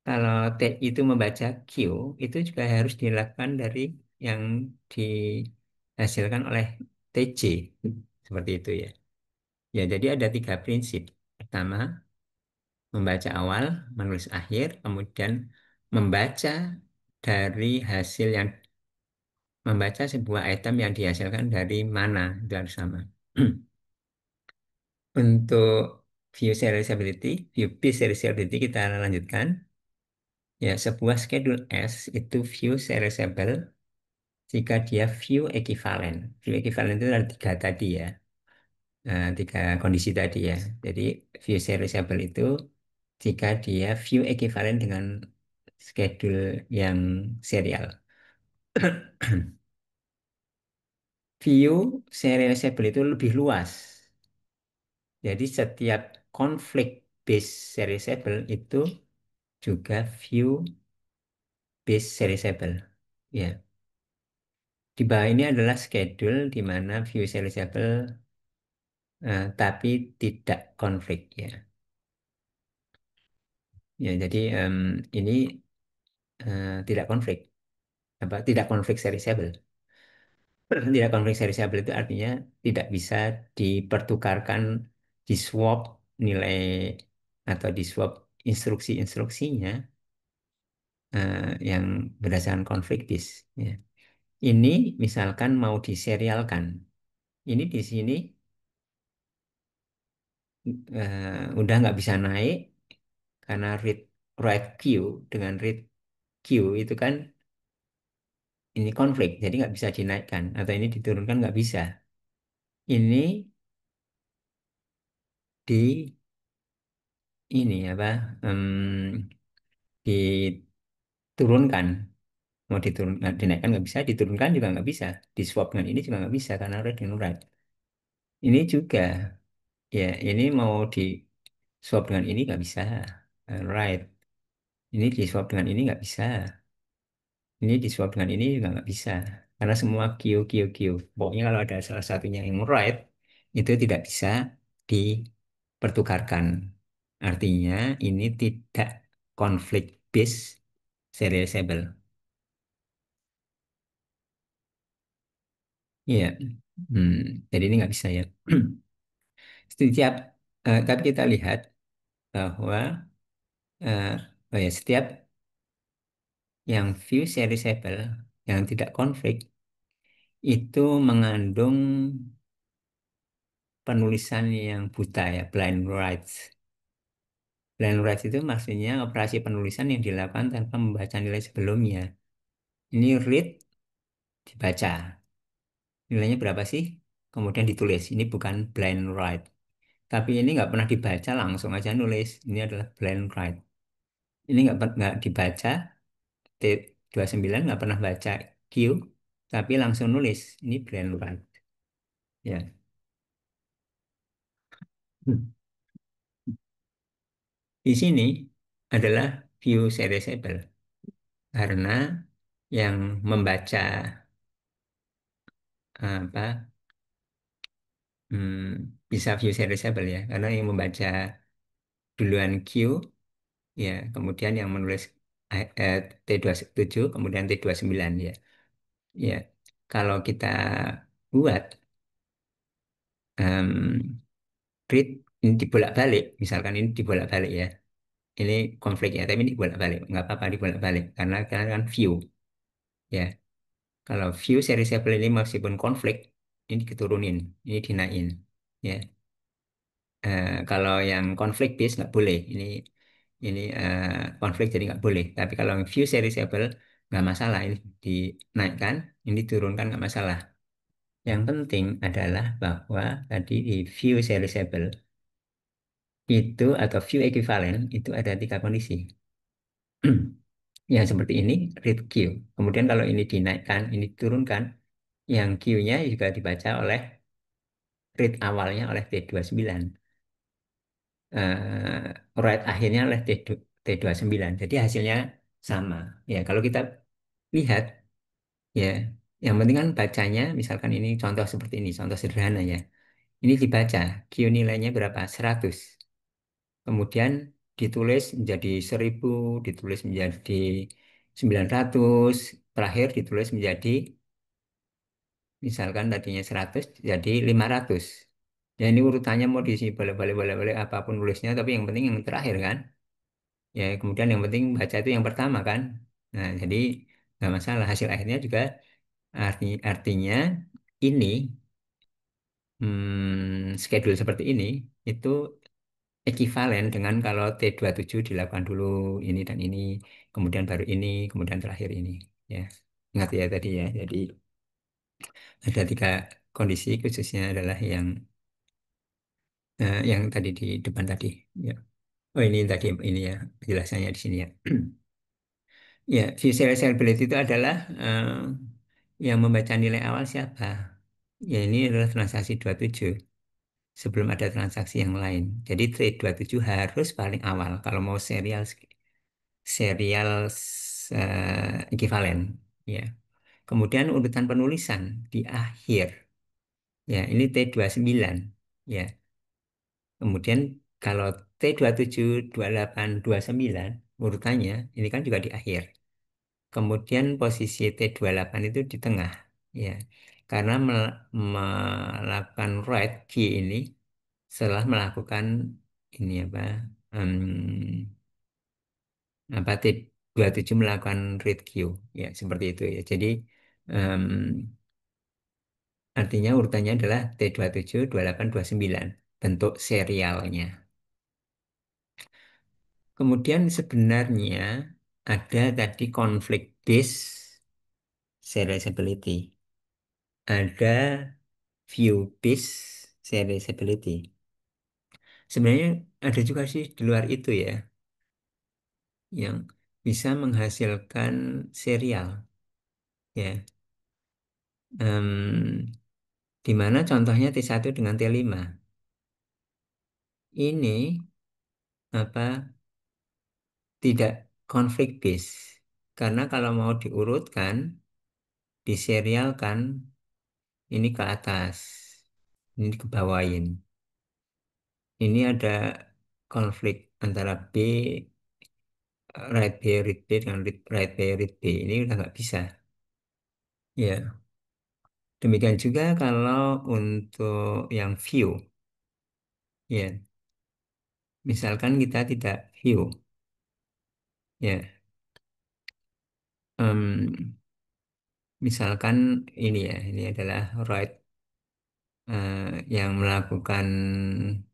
kalau T itu membaca Q, itu juga harus dilakukan dari yang dihasilkan oleh TJ. Seperti itu ya. Ya, jadi ada tiga prinsip. Pertama, membaca awal, menulis akhir, kemudian membaca dari hasil yang membaca sebuah item yang dihasilkan dari mana, itu harus sama. Untuk view serializability, view based serializability kita lanjutkan. Ya, sebuah schedule S itu view serializable jika dia view equivalent. View equivalent itu ada tiga tadi ya, tiga kondisi tadi ya. Jadi view serializable itu jika dia view equivalent dengan schedule yang serial. View serializable itu lebih luas. Jadi setiap konflik base serializable itu juga view base serializable. Ya, di bawah ini adalah schedule di mana view serializable tapi tidak konflik ya. Ya, jadi ini tidak konflik. Apa? Tidak konflik serializable. Tidak konflik serializable itu artinya tidak bisa dipertukarkan di swap nilai atau di swap instruksi-instruksinya yang berdasarkan konflik disk. Ya. Ini misalkan mau diserialkan. Ini di sini udah nggak bisa naik karena read write queue dengan read queue itu kan ini konflik, jadi nggak bisa dinaikkan atau ini diturunkan nggak bisa. Ini di ini apa diturunkan, mau diturunkan dinaikkan nggak bisa, diturunkan juga nggak bisa, di swap dengan ini juga nggak bisa karena read dan write. Ini juga ya ini mau di swap dengan ini nggak bisa, write. Ini di swap dengan ini nggak bisa. Ini disuap dengan ini juga nggak bisa. Karena semua Q, Q, Q. Pokoknya kalau ada salah satunya yang right, itu tidak bisa dipertukarkan. Artinya ini tidak konflik based serializable. Iya. Hmm, jadi ini nggak bisa ya. Setiap, tapi kita lihat bahwa eh, oh ya, setiap yang view serializable yang tidak konflik itu mengandung penulisan yang buta ya, blind writes. Blind writes itu maksudnya operasi penulisan yang dilakukan tanpa membaca nilai sebelumnya. Ini read, dibaca. Nilainya berapa sih? Kemudian ditulis. Ini bukan blind write. Tapi ini nggak pernah dibaca, langsung aja nulis. Ini adalah blind write. Ini nggak dibaca, T29 nggak pernah baca Q, tapi langsung nulis. Ini blind write. Ya. Hmm. Di sini adalah view serializable. Karena yang membaca apa bisa view serializable ya karena yang membaca duluan Q ya kemudian yang menulis T27 kemudian T29 ya ya kalau kita buat em, read ini dibolak-balik misalkan ini dibolak-balik ya ini konflik ya tapi ini dibolak-balik nggak apa-apa dibolak-balik karena kan view ya kalau view serializable ini meskipun konflik ini diturunin ini dinaikin ya. Kalau yang konflik base nggak boleh. Ini konflik jadi nggak boleh. Tapi kalau yang view serializable nggak masalah. Ini dinaikkan, ini diturunkan nggak masalah. Yang penting adalah bahwa tadi di view serializable itu atau view equivalent itu ada tiga kondisi. Yang seperti ini read queue. Kemudian kalau ini dinaikkan, ini diturunkan, yang queue-nya juga dibaca oleh read awalnya oleh T29. Right akhirnya oleh T29. Jadi hasilnya sama. Ya, kalau kita lihat ya, yang penting kan bacanya misalkan ini contoh seperti ini, contoh sederhana ya. Ini dibaca, Q nilainya berapa? 100. Kemudian ditulis menjadi 1000, ditulis menjadi 900, terakhir ditulis menjadi misalkan tadinya 100 jadi 500. Ya ini urutannya mau diisi boleh-boleh boleh-boleh apapun nulisnya tapi yang penting yang terakhir kan. Ya, kemudian yang penting baca itu yang pertama kan. Nah, jadi nggak masalah. Hasil akhirnya juga artinya ini schedule seperti ini itu ekivalen dengan kalau T27 dilakukan dulu ini dan ini, kemudian baru ini, kemudian terakhir ini. Ya, ingat ya tadi ya. Jadi ada tiga kondisi khususnya adalah yang tadi di depan tadi. Ya. Oh ini tadi ini ya penjelasannya di sini ya. Ya, visualizability itu adalah yang membaca nilai awal siapa? Ya, ini adalah transaksi 27. sebelum ada transaksi yang lain. Jadi trade 27 harus paling awal kalau mau serial ekuivalen. Ya. Kemudian urutan penulisan di akhir. Ya, ini T29. Ya. Kemudian kalau T27, 28, 29 urutannya ini kan juga di akhir. Kemudian posisi T28 itu di tengah. Ya. Karena melakukan write key ini setelah melakukan ini apa T27 melakukan read queue ya seperti itu ya. Jadi em, artinya urutannya adalah T27, 28, 29 bentuk serialnya. Kemudian sebenarnya ada tadi conflict based serializability, ada view based serializability. Sebenarnya ada juga sih di luar itu ya yang bisa menghasilkan serial ya. Em, di mana contohnya T1 dengan T5. Ini apa tidak konflik base. Karena kalau mau diurutkan, diserialkan ini ke atas, ini dikebawain. Ini ada konflik antara B, right B, read B dengan right B, read B. Ini udah nggak bisa. Ya, demikian juga kalau untuk yang view. Ya, misalkan kita tidak view. Ya, em, misalkan ini ya, ini adalah right yang melakukan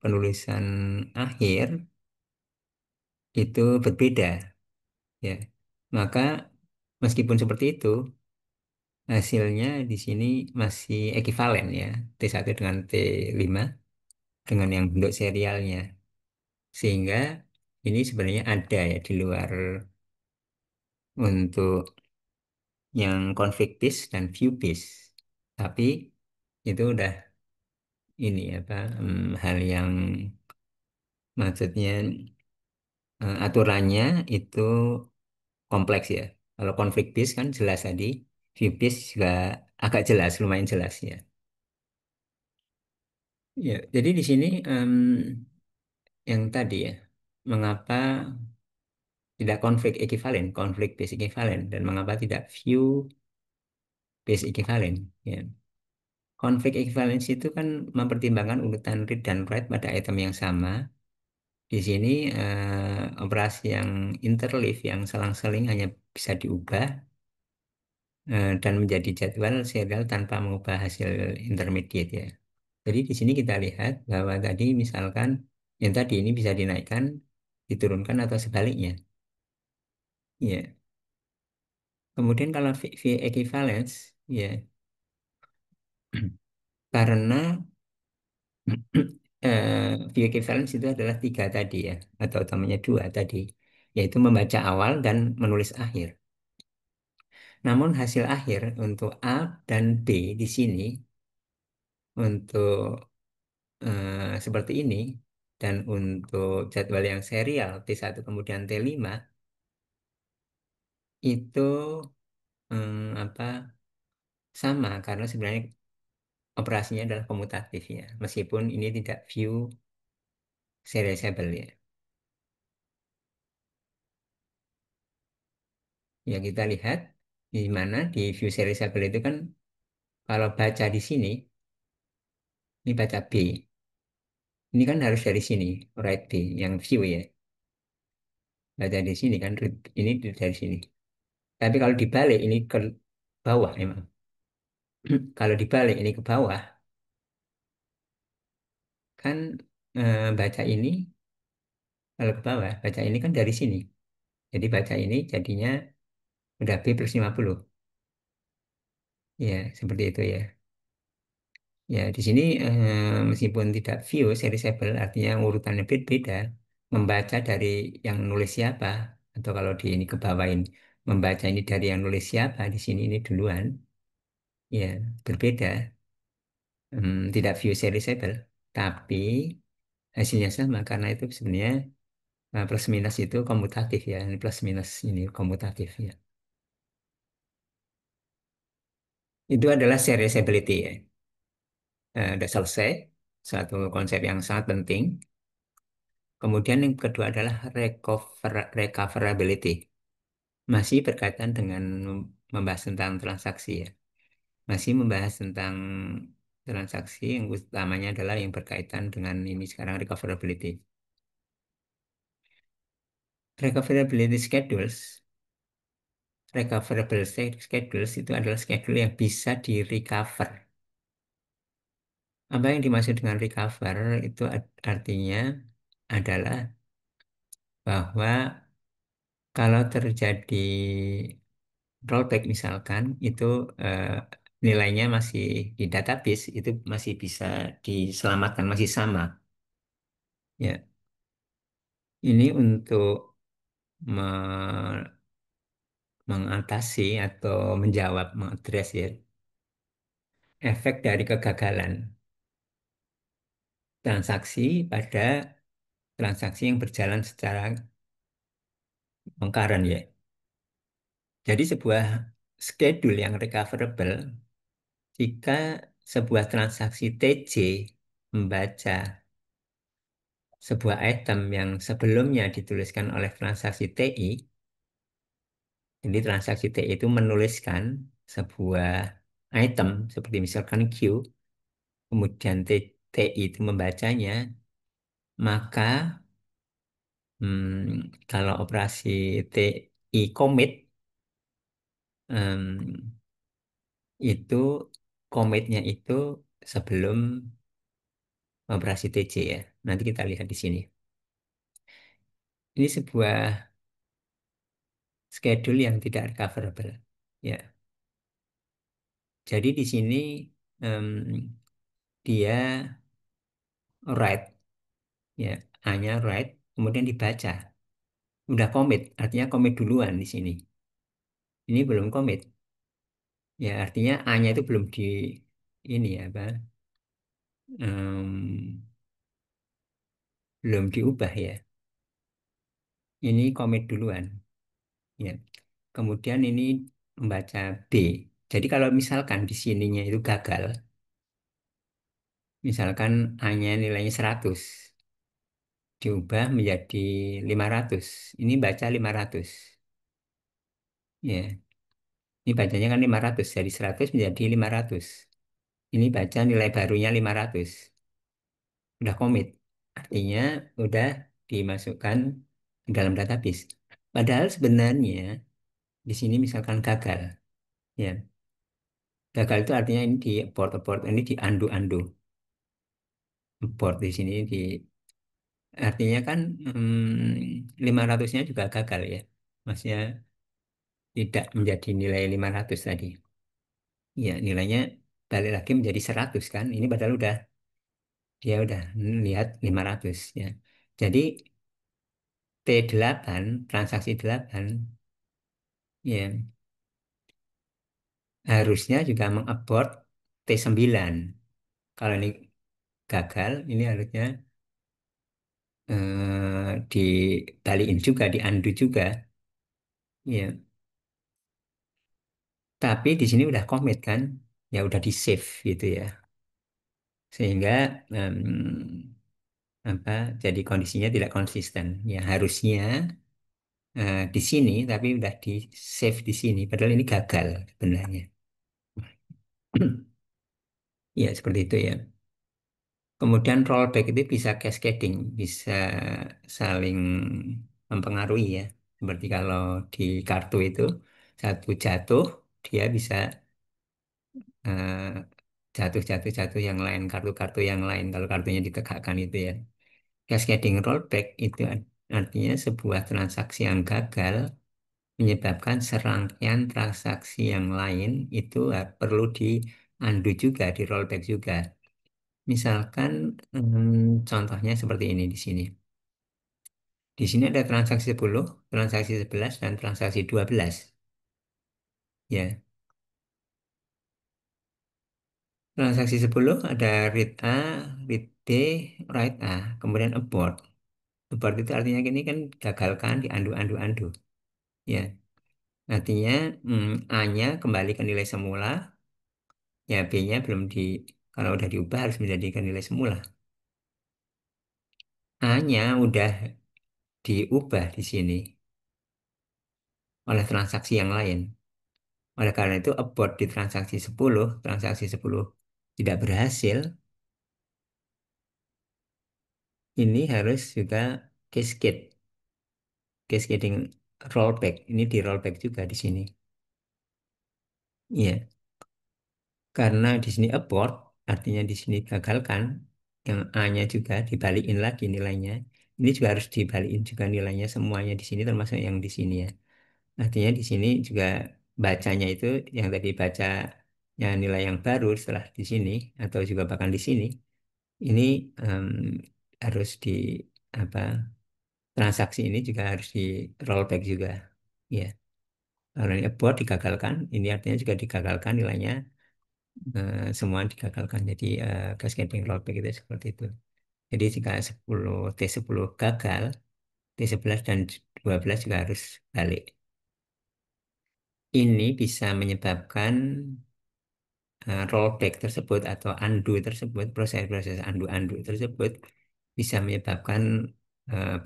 penulisan akhir itu berbeda ya. Maka meskipun seperti itu, hasilnya di sini masih ekivalen ya. T1 dengan T5 dengan yang bentuk serialnya. Sehingga ini sebenarnya ada ya di luar untuk yang config based dan view based. Tapi itu udah ini apa hal yang maksudnya aturannya itu kompleks ya. Kalau konflik bis kan jelas tadi, view bis juga agak jelas, lumayan jelas ya. Ya, jadi di sini yang tadi ya, mengapa tidak konflik ekivalen, konflik base ekivalen, dan mengapa tidak view base ekivalen? Ya. Konflik equivalency itu kan mempertimbangkan urutan read dan write pada item yang sama. Di sini operasi yang interleave yang selang-seling hanya bisa diubah dan menjadi jadwal serial tanpa mengubah hasil intermediate ya. Jadi di sini kita lihat bahwa tadi misalkan yang tadi ini bisa dinaikkan, diturunkan atau sebaliknya. Ya. Kemudian kalau V equivalence ya karena V equivalence itu adalah tiga tadi ya atau utamanya dua tadi yaitu membaca awal dan menulis akhir. Namun hasil akhir untuk A dan B di sini untuk seperti ini dan untuk jadwal yang serial T1 kemudian T5 itu apa sama karena sebenarnya operasinya adalah komutatif ya meskipun ini tidak view serializable ya. Ya kita lihat di mana di view serializable itu kan kalau baca di sini ini baca B ini kan harus dari sini write B yang view ya baca di sini kan read ini dari sini. Tapi kalau dibalik ini ke bawah emang. Kalau dibalik ini ke bawah, kan baca ini, kalau ke bawah, baca ini kan dari sini. Jadi baca ini jadinya udah B plus 50. Ya, seperti itu ya. Ya, di sini meskipun tidak view seriesable, artinya urutannya beda, membaca dari yang nulis siapa, atau kalau di ini ke bawah ini, membaca ini dari yang nulis siapa, di sini ini duluan, ya, berbeda, tidak view seriesable. tapi hasilnya sama karena itu sebenarnya plus minus itu komutatif ya. Ini plus minus ini komutatif ya. Itu adalah serializability ya. Udah selesai. Satu konsep yang sangat penting. Kemudian yang kedua adalah recoverability. Masih berkaitan dengan membahas tentang transaksi ya. Masih membahas tentang transaksi yang utamanya adalah yang berkaitan dengan ini sekarang recoverability. Recoverability schedules, schedules itu adalah schedule yang bisa di recover. Apa yang dimaksud dengan recover itu artinya adalah bahwa kalau terjadi rollback misalkan itu eh, nilainya masih di database itu masih bisa diselamatkan masih sama. Ya, ini untuk me- mengatasi atau menjawab mengadres ya efek dari kegagalan transaksi pada transaksi yang berjalan secara concurrent ya. Jadi sebuah schedule yang recoverable jika sebuah transaksi TJ membaca sebuah item yang sebelumnya dituliskan oleh transaksi TI, jadi transaksi TI itu menuliskan sebuah item seperti misalkan Q, kemudian TI itu membacanya, maka kalau operasi TI commit itu commitnya itu sebelum operasi TJ ya. Nanti kita lihat di sini. Ini sebuah schedule yang tidak recoverable. Ya, jadi di sini em, dia write, ya, hanya write, kemudian dibaca. Udah commit, artinya commit duluan di sini. Ini belum commit, ya artinya A-nya itu belum di ini ya, apa? em, belum diubah ya. Ini commit duluan, ya. Kemudian ini membaca B. Jadi kalau misalkan di sininya itu gagal, misalkan A-nya nilainya 100, diubah menjadi 500. Ini baca 500. Ya, ini bacanya kan 500. Dari 100 menjadi 500. Ini baca nilai barunya 500. Udah komit. Artinya udah dimasukkan ke dalam database. Padahal sebenarnya di sini misalkan gagal. Ya, gagal itu artinya ini di abort, ini di undo. Abort di sini di artinya kan 500-nya juga gagal ya. Maksudnya tidak menjadi nilai 500 tadi. Ya, nilainya balik lagi menjadi 100 kan. Ini padahal dia udah lihat 500 ya. Jadi T8, transaksi 8 ya harusnya juga mengabort T9. Kalau ini gagal, ini harusnya dibalikin juga, di undo juga. Ya, tapi di sini udah commit kan, ya udah di save gitu ya. Sehingga apa? Jadi kondisinya tidak konsisten. Ya harusnya di sini, tapi udah di save di sini. Padahal ini gagal sebenarnya. Ya seperti itu ya. Kemudian rollback itu bisa cascading, bisa saling mempengaruhi ya. Seperti kalau di kartu itu satu jatuh, dia bisa eh, jatuh yang lain, kartu-kartu yang lain. Kalau kartunya ditegakkan itu ya. Cascading rollback itu artinya sebuah transaksi yang gagal menyebabkan serangkaian transaksi yang lain itu perlu di undo juga, di rollback juga. Misalkan contohnya seperti ini di sini. Di sini ada transaksi 10, transaksi 11, dan transaksi 12. Ya, transaksi 10 ada read A, read D, write A, kemudian abort. Abort itu artinya gini kan gagalkan, diandu, andu, andu. Ya, artinya A-nya kembali ke nilai semula, ya B-nya belum di, kalau udah diubah harus menjadikan nilai semula. A-nya udah diubah di sini oleh transaksi yang lain. Oleh karena itu abort di transaksi 10 tidak berhasil, ini harus juga cascade, cascading rollback. Ini di rollback juga di sini. Iya, karena di sini abort, artinya di sini gagalkan, yang A-nya juga dibalikin lagi nilainya. Ini juga harus dibalikin juga nilainya semuanya di sini termasuk yang di sini ya. Artinya di sini juga bacanya itu yang tadi bacanya nilai yang baru setelah di sini atau juga bahkan di sini ini em, harus di apa transaksi ini juga harus di rollback juga. Ya, kalau ini abort digagalkan, ini artinya juga digagalkan nilainya semua digagalkan. Jadi cascading rollback itu seperti itu. Jadi jika 10 T10 gagal, T11 dan 12 juga harus balik. Ini bisa menyebabkan rollback tersebut atau undo tersebut, proses-proses undo-undo tersebut bisa menyebabkan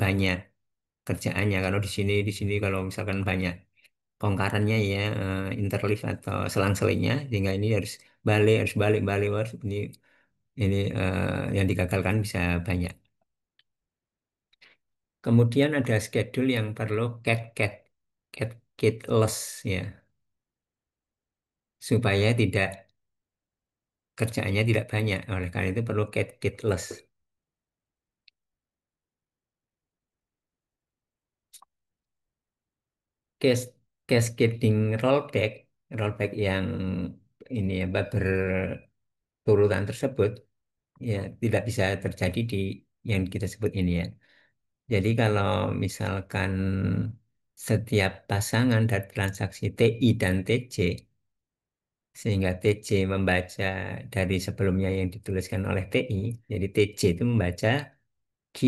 banyak kerjaannya. Kalau di sini kalau misalkan banyak bongkarannya ya, interleave atau selang-selingnya, sehingga ini harus balik, balik, harus ini yang digagalkan bisa banyak. Kemudian ada schedule yang perlu cascadeless ya, supaya tidak kerjaannya tidak banyak. Oleh karena itu perlu cascadeless. Cas- Cascading rollback, rollback yang ini ya berturutan tersebut ya tidak bisa terjadi di yang kita sebut ini ya. Jadi kalau misalkan setiap pasangan dari transaksi TI dan TC sehingga TC membaca dari sebelumnya yang dituliskan oleh TI, jadi TC itu membaca Q,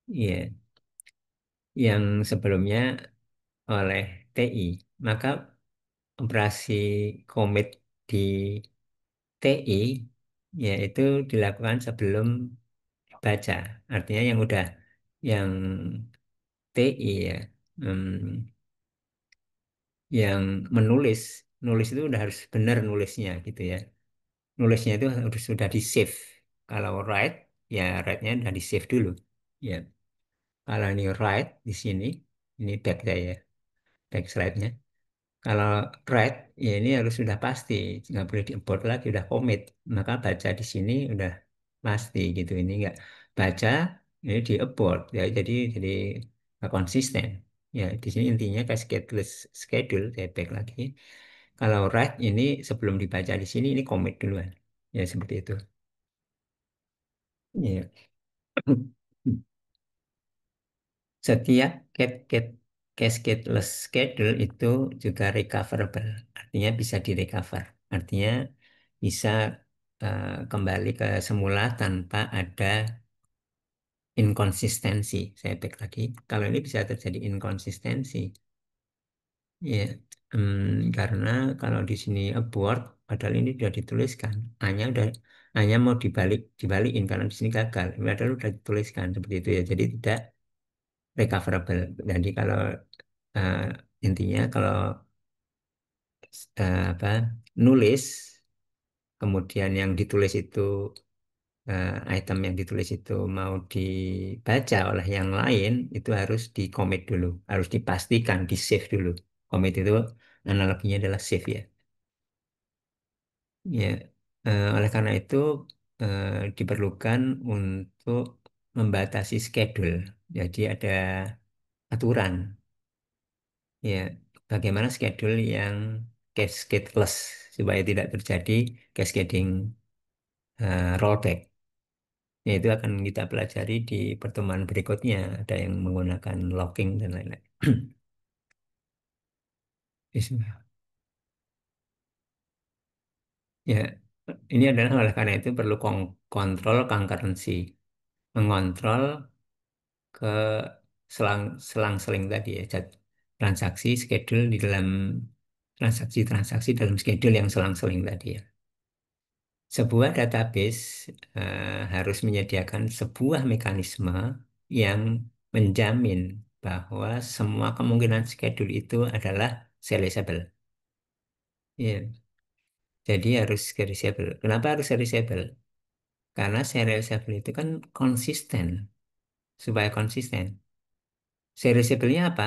ya, yang sebelumnya oleh TI, maka operasi commit di TI yaitu dilakukan sebelum baca. Artinya yang TI ya, yang nulis itu udah harus benar nulisnya gitu ya. Nulisnya itu harus sudah di save. Kalau write ya write-nya udah di save dulu. Ya, kalau ini write di sini, ini back saya, back slide-nya. Kalau write, ya ini harus sudah pasti, nggak boleh di-abort lagi, udah commit. Maka baca di sini udah pasti gitu. Ini nggak baca, ini di-abort. Ya, jadi nggak konsisten. Ya, di sini intinya kayak schedule, saya back lagi. Kalau write ini sebelum dibaca di sini, ini commit duluan. Ya, seperti itu. Ya. Setiap cascadeless schedule itu juga recoverable, artinya bisa direcover, artinya bisa kembali ke semula tanpa ada inkonsistensi. Saya back lagi, kalau ini bisa terjadi inkonsistensi, ya, karena kalau di sini abort, padahal ini sudah dituliskan, hanya mau dibalikin karena di sini gagal, padahal sudah dituliskan seperti itu ya, jadi tidak recoverable. Jadi kalau eh, intinya kalau apa nulis kemudian yang ditulis itu item yang ditulis itu mau dibaca oleh yang lain itu harus di commit dulu, harus dipastikan di save dulu. Commit itu analoginya adalah save ya. Ya, oleh karena itu eh, diperlukan untuk membatasi schedule. Jadi ada aturan. Ya, bagaimana schedule yang cascadeless supaya tidak terjadi cascading rollback. Ya, itu akan kita pelajari di pertemuan berikutnya. Ada yang menggunakan locking dan lain-lain. Bismillah. Ya, Ini adalah oleh karena itu perlu kontrol concurrency, mengontrol ke selang-seling tadi ya, transaksi schedule di dalam transaksi-transaksi dalam schedule yang selang-seling tadi ya. Sebuah database harus menyediakan sebuah mekanisme yang menjamin bahwa semua kemungkinan schedule itu adalah serializable. Ya, jadi harus serializable. Kenapa harus serializable? Karena serializable itu kan konsisten, supaya konsisten. Serializable-nya apa?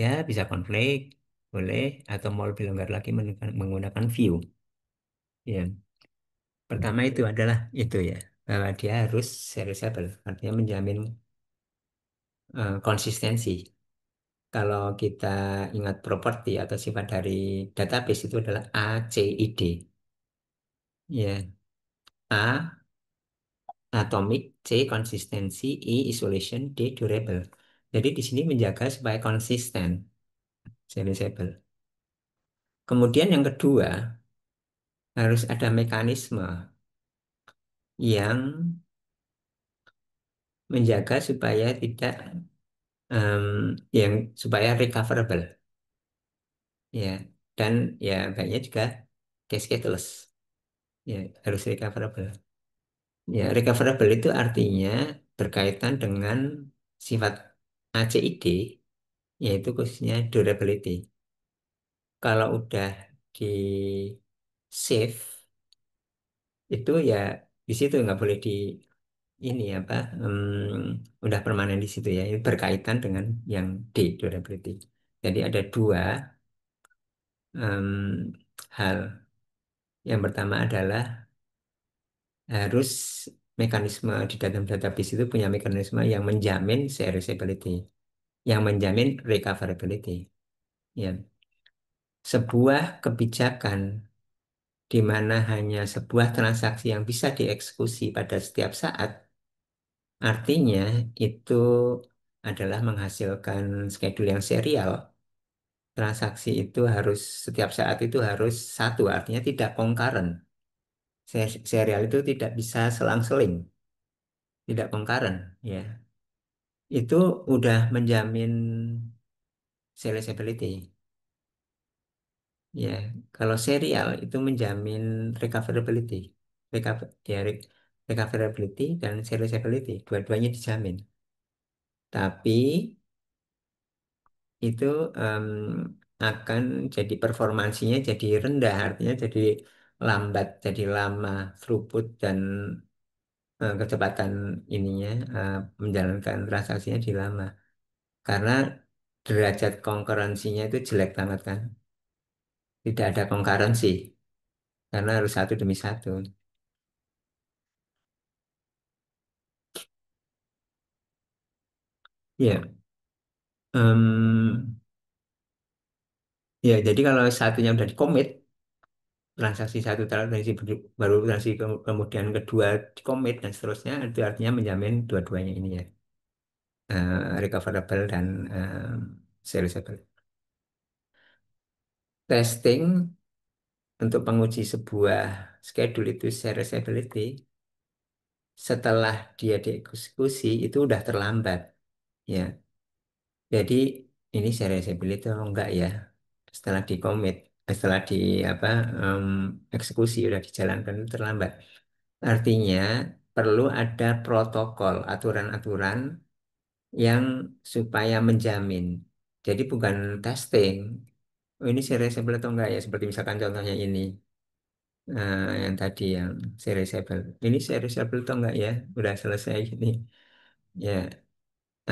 Ya, bisa konflik, boleh, atau mau lebih longgar lagi menggunakan view. Ya, pertama itu adalah itu ya, bahwa dia harus serializable, artinya menjamin konsistensi. Kalau kita ingat properti atau sifat dari database itu adalah ACID. Ya, A atomic, C konsistensi, I isolation, D durable. Jadi di sini menjaga supaya konsisten, serializable. Kemudian yang kedua, harus ada mekanisme yang menjaga supaya tidak yang supaya recoverable ya, dan ya baiknya juga cascateless ya, harus recoverable ya. Recoverable itu artinya berkaitan dengan sifat ACID, yaitu khususnya durability. Kalau udah di save itu ya di situ nggak boleh di ini apa, udah permanen di situ ya. Ini berkaitan dengan yang D durability. Jadi ada dua hal. Yang pertama adalah harus mekanisme di dalam database itu punya mekanisme yang menjamin serializability, yang menjamin recoverability. Ya, sebuah kebijakan di mana hanya sebuah transaksi yang bisa dieksekusi pada setiap saat, artinya itu adalah menghasilkan schedule yang serial. Transaksi itu harus setiap saat itu harus satu, artinya tidak concurrent. Serial itu tidak bisa selang-seling, tidak concurrent, ya. Itu udah menjamin serializability. Ya, kalau serial itu menjamin recoverability. Ya, recoverability dan serializability, dua-duanya dijamin. Tapi itu akan jadi performansinya jadi rendah, artinya jadi lambat, jadi lama, throughput dan kecepatan ininya menjalankan transaksinya di lama. Karena derajat konkurensinya itu jelek banget kan. Tidak ada konkurensi karena harus satu demi satu. Ya, ya jadi kalau satunya udah di commit, transaksi satu transaksi baru transaksi kemudian kedua di commit dan seterusnya, itu artinya menjamin dua-duanya ini ya, recoverable dan serializable. Testing untuk penguji sebuah schedule itu serializability setelah dia dieksekusi itu udah terlambat ya. Jadi ini serializability atau enggak ya setelah di commit, setelah di apa, em, eksekusi udah dijalankan itu terlambat. Artinya perlu ada protokol, aturan-aturan yang supaya menjamin. Jadi bukan testing, oh, ini serializable atau enggak ya, seperti misalkan contohnya ini, yang tadi yang serializable. Ini serializable atau enggak ya, udah selesai ini. Ya,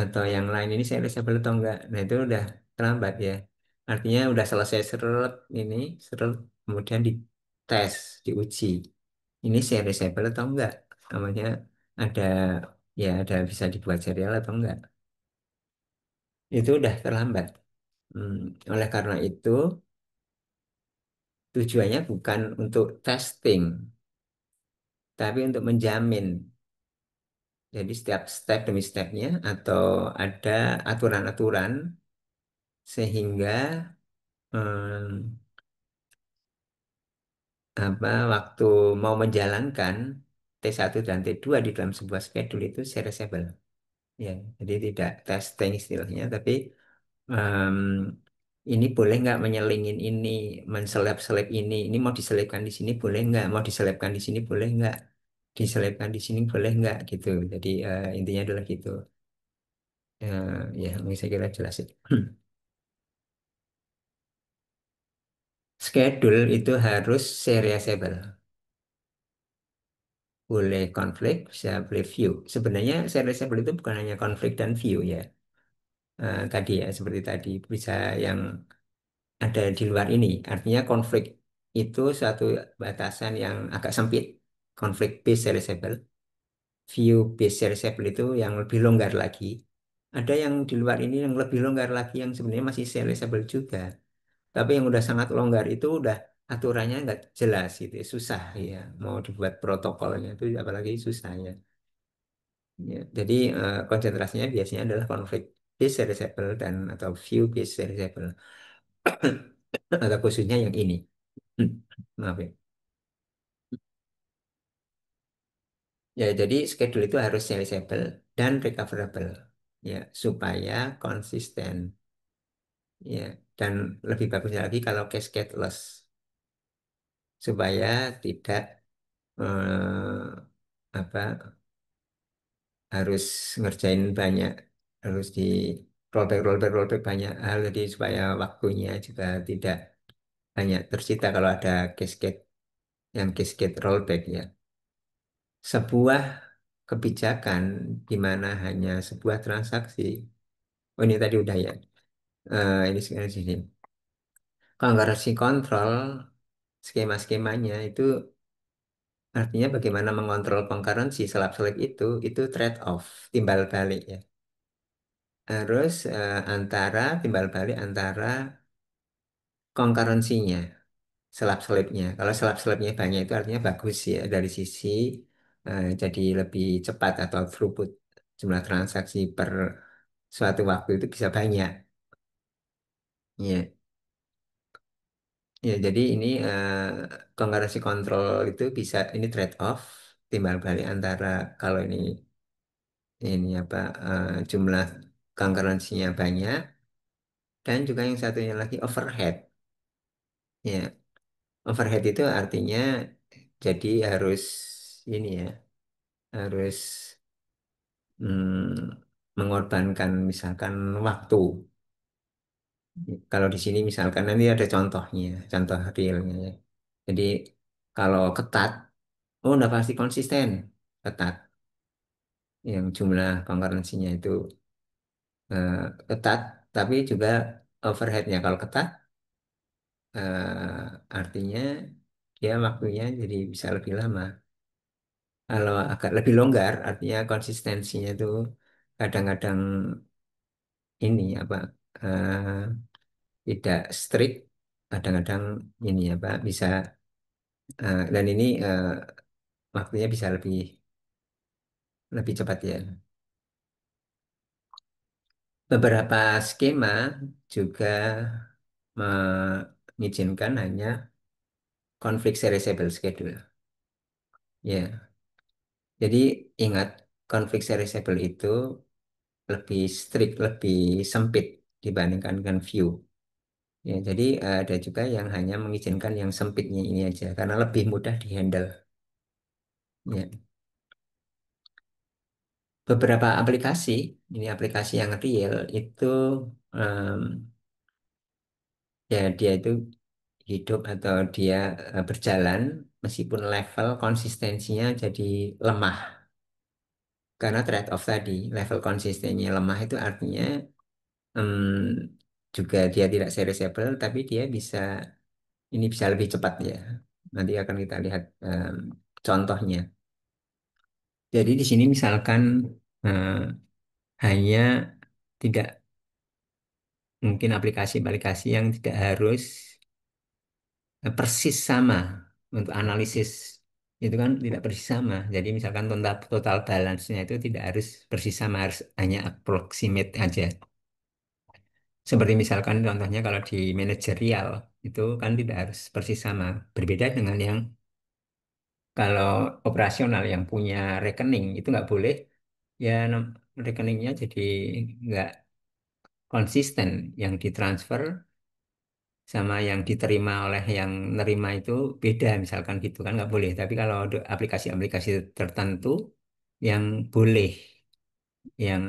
atau yang lain ini serializable atau enggak. Nah, itu udah terlambat ya. Artinya udah selesai seret ini, seret kemudian dites, diuji. Ini serializable atau enggak? Namanya ada ya ada bisa dibuat serial atau enggak? Itu udah terlambat. Oleh karena itu tujuannya bukan untuk testing, tapi untuk menjamin. Jadi setiap step demi stepnya atau ada aturan-aturan sehingga em, apa waktu mau menjalankan T1 dan T2 di dalam sebuah schedule itu serializable. Ya, jadi tidak testing istilahnya, tapi em, ini boleh nggak menyelingin ini, menselip-selip ini mau diselipkan di sini boleh nggak, mau diselipkan di sini boleh nggak, diselipkan di sini boleh nggak gitu. Jadi intinya adalah gitu. Ya, mungkin saya kira jelas itu. Schedule itu harus serializable. Boleh konflik, bisa boleh view. Sebenarnya serializable itu bukan hanya konflik dan view ya. Tadi ya, seperti tadi. Bisa yang ada di luar ini. Artinya konflik itu suatu batasan yang agak sempit. Konflik based serializable. View based serializable itu yang lebih longgar lagi. Ada yang di luar ini yang lebih longgar lagi yang sebenarnya masih serializable juga. Tapi yang udah sangat longgar itu udah aturannya nggak jelas gitu, ya. Susah ya. Mau dibuat protokolnya itu apalagi susah ya. Ya, jadi konsentrasinya biasanya adalah konflik based serializable dan atau view based serializable atau khususnya yang ini. Hmm, Maaf ya. Ya, jadi schedule itu harus serializable dan recoverable ya supaya konsisten ya, dan lebih bagusnya lagi kalau cascade-less supaya tidak apa harus ngerjain banyak, harus di rollback rollback rollback banyak hal, jadi supaya waktunya juga tidak banyak tersita kalau ada cascade, yang cascade rollback ya. Sebuah kebijakan di mana hanya sebuah transaksi. Oh, ini tadi udah ya. Ini sekarang sini. Konversi kontrol skema-skemanya itu artinya bagaimana mengontrol concurrency selap-selip itu trade off, timbal balik ya. Harus antara timbal balik antara concurrency-nya, selap-selipnya. Kalau selap-selipnya banyak itu artinya bagus ya dari sisi jadi lebih cepat atau throughput jumlah transaksi per suatu waktu itu bisa banyak. Ya, ya jadi ini concurrency control itu bisa ini trade off timbal balik antara kalau ini apa jumlah concurrency-nya banyak dan juga yang satunya lagi overhead. Ya, overhead itu artinya jadi harus ini ya, harus mengorbankan misalkan waktu. Kalau di sini misalkan nanti ada contohnya, contoh realnya ya. Jadi kalau ketat, oh udah pasti konsisten ketat. Yang jumlah concurrency-nya itu eh, ketat, tapi juga overhead-nya kalau ketat artinya dia waktunya jadi bisa lebih lama. Kalau agak lebih longgar, artinya konsistensinya itu kadang-kadang ini apa tidak strict, kadang-kadang ini apa bisa dan ini waktunya bisa lebih lebih cepat ya. Beberapa skema juga mengizinkan hanya konflik serializable schedule. Ya, jadi ingat konflik serializable itu lebih strict, lebih sempit dibandingkan dengan view. Ya, jadi ada juga yang hanya mengizinkan yang sempitnya ini aja karena lebih mudah dihandle. Ya, beberapa aplikasi, ini aplikasi yang real itu em, ya dia itu hidup atau dia berjalan meskipun level konsistensinya jadi lemah karena trade-off tadi, level konsistensinya lemah itu artinya em, juga dia tidak serializable tapi dia bisa ini bisa lebih cepat ya. Nanti akan kita lihat contohnya. Jadi di sini misalkan eh, hanya tidak mungkin aplikasi-aplikasi yang tidak harus persis sama untuk analisis itu kan tidak persis sama. Jadi misalkan total total balance-nya itu tidak harus persis sama, harus hanya approximate aja. Seperti misalkan contohnya kalau di manajerial itu kan tidak harus persis sama. Berbeda dengan yang kalau operasional yang punya rekening itu nggak boleh ya rekeningnya jadi nggak konsisten yang ditransfer sama yang diterima oleh yang nerima itu beda misalkan gitu kan nggak boleh. Tapi kalau ada aplikasi-aplikasi tertentu yang boleh yang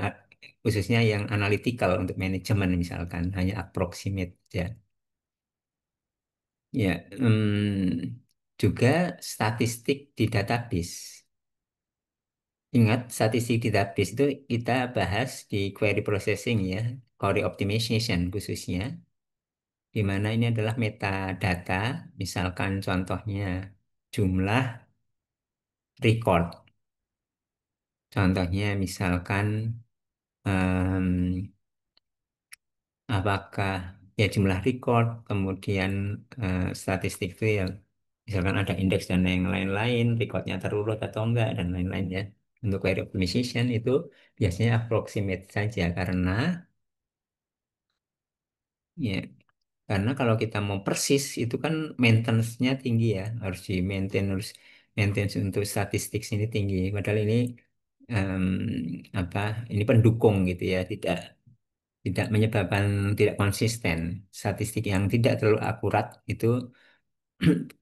khususnya yang analytical untuk manajemen misalkan hanya approximate ya. Ya, juga statistik di database. Ingat, statistik di database itu kita bahas di query processing ya, query optimization khususnya, di mana ini adalah metadata, misalkan contohnya jumlah record, contohnya misalkan em, apakah ya jumlah record, kemudian statistik itu ya, misalkan ada indeks dan yang lain-lain, recordnya terurut atau enggak, dan lain-lain ya. Untuk query optimization itu biasanya approximate saja ya, karena kalau kita mau persis itu kan maintenance-nya tinggi ya, harus di maintain, harus maintenance untuk statistik ini tinggi. Padahal ini em, apa? Ini pendukung gitu ya, tidak menyebabkan tidak konsisten. Statistik yang tidak terlalu akurat itu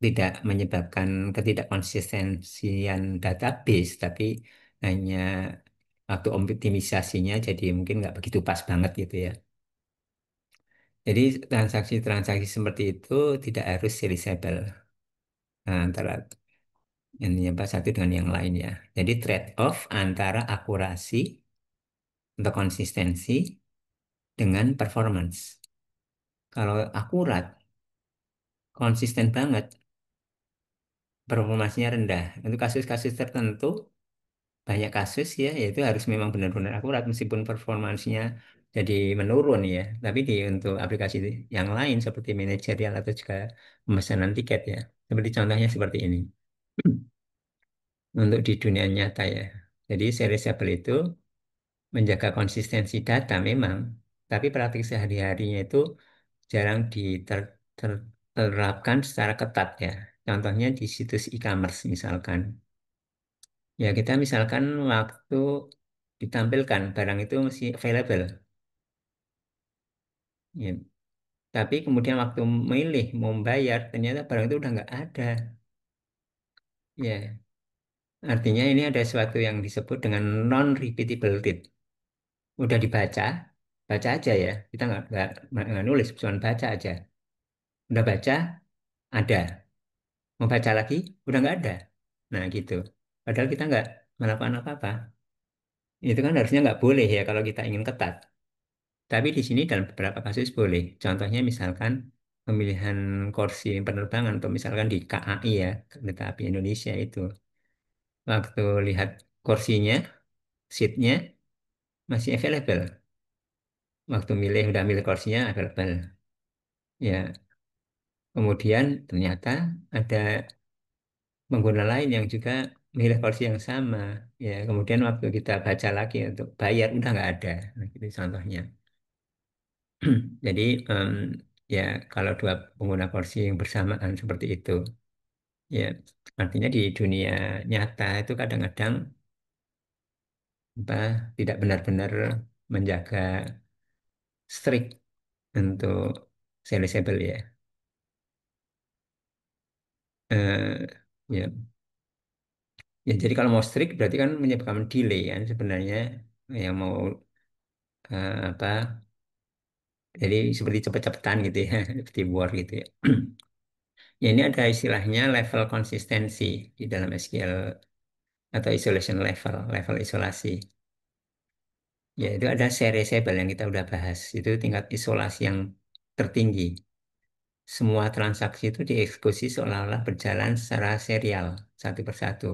tidak menyebabkan ketidakkonsistensian database, tapi hanya waktu optimisasinya jadi mungkin nggak begitu pas banget gitu ya. Jadi transaksi-transaksi seperti itu tidak harus serializable antara ini apa satu dengan yang lain ya. Jadi trade-off antara akurasi atau konsistensi dengan performance. Kalau akurat, konsisten banget, performasinya rendah. Untuk kasus-kasus tertentu, banyak kasus ya, yaitu harus memang benar-benar akurat meskipun performansinya jadi menurun ya. Tapi untuk aplikasi yang lain seperti manajerial atau juga pemesanan tiket ya. Seperti contohnya seperti ini. Untuk di dunia nyata ya. Jadi serializable itu menjaga konsistensi data memang, tapi praktik sehari-harinya itu jarang diterapkan secara ketat ya. Contohnya di situs e-commerce misalkan. Ya kita misalkan waktu ditampilkan barang itu masih available. Ya. Tapi kemudian waktu memilih mau bayar ternyata barang itu udah nggak ada. Ya, artinya ini ada sesuatu yang disebut dengan non-repeatable read. Udah dibaca, baca aja ya. Kita nggak nulis, cuma baca aja. Udah baca, ada. Mau baca lagi, udah nggak ada. Nah gitu. Padahal kita nggak melakukan apa-apa. Itu kan harusnya nggak boleh ya kalau kita ingin ketat. Tapi di sini dalam beberapa kasus boleh. Contohnya misalkan pemilihan kursi penerbangan atau misalkan di KAI ya, Kereta Api Indonesia itu. Waktu lihat kursinya, seatnya masih available. Waktu udah milih kursinya available. Ya, kemudian ternyata ada pengguna lain yang juga milih kursi yang sama. Ya, kemudian waktu kita baca lagi untuk bayar udah nggak ada. Nah, itu contohnya. Jadi ya kalau dua pengguna kursi yang bersamaan seperti itu, ya artinya di dunia nyata itu kadang-kadang apa tidak benar-benar menjaga strict untuk serializable ya. Ya, ya jadi kalau mau strict berarti kan menyebabkan delay kan sebenarnya yang mau apa jadi seperti cepet-cepetan gitu ya seperti war gitu ya. Ya ini ada istilahnya level konsistensi di dalam SQL atau isolation level, level isolasi. Yaitu ada serializable yang kita udah bahas. Itu tingkat isolasi yang tertinggi. Semua transaksi itu dieksekusi seolah-olah berjalan secara serial, satu persatu.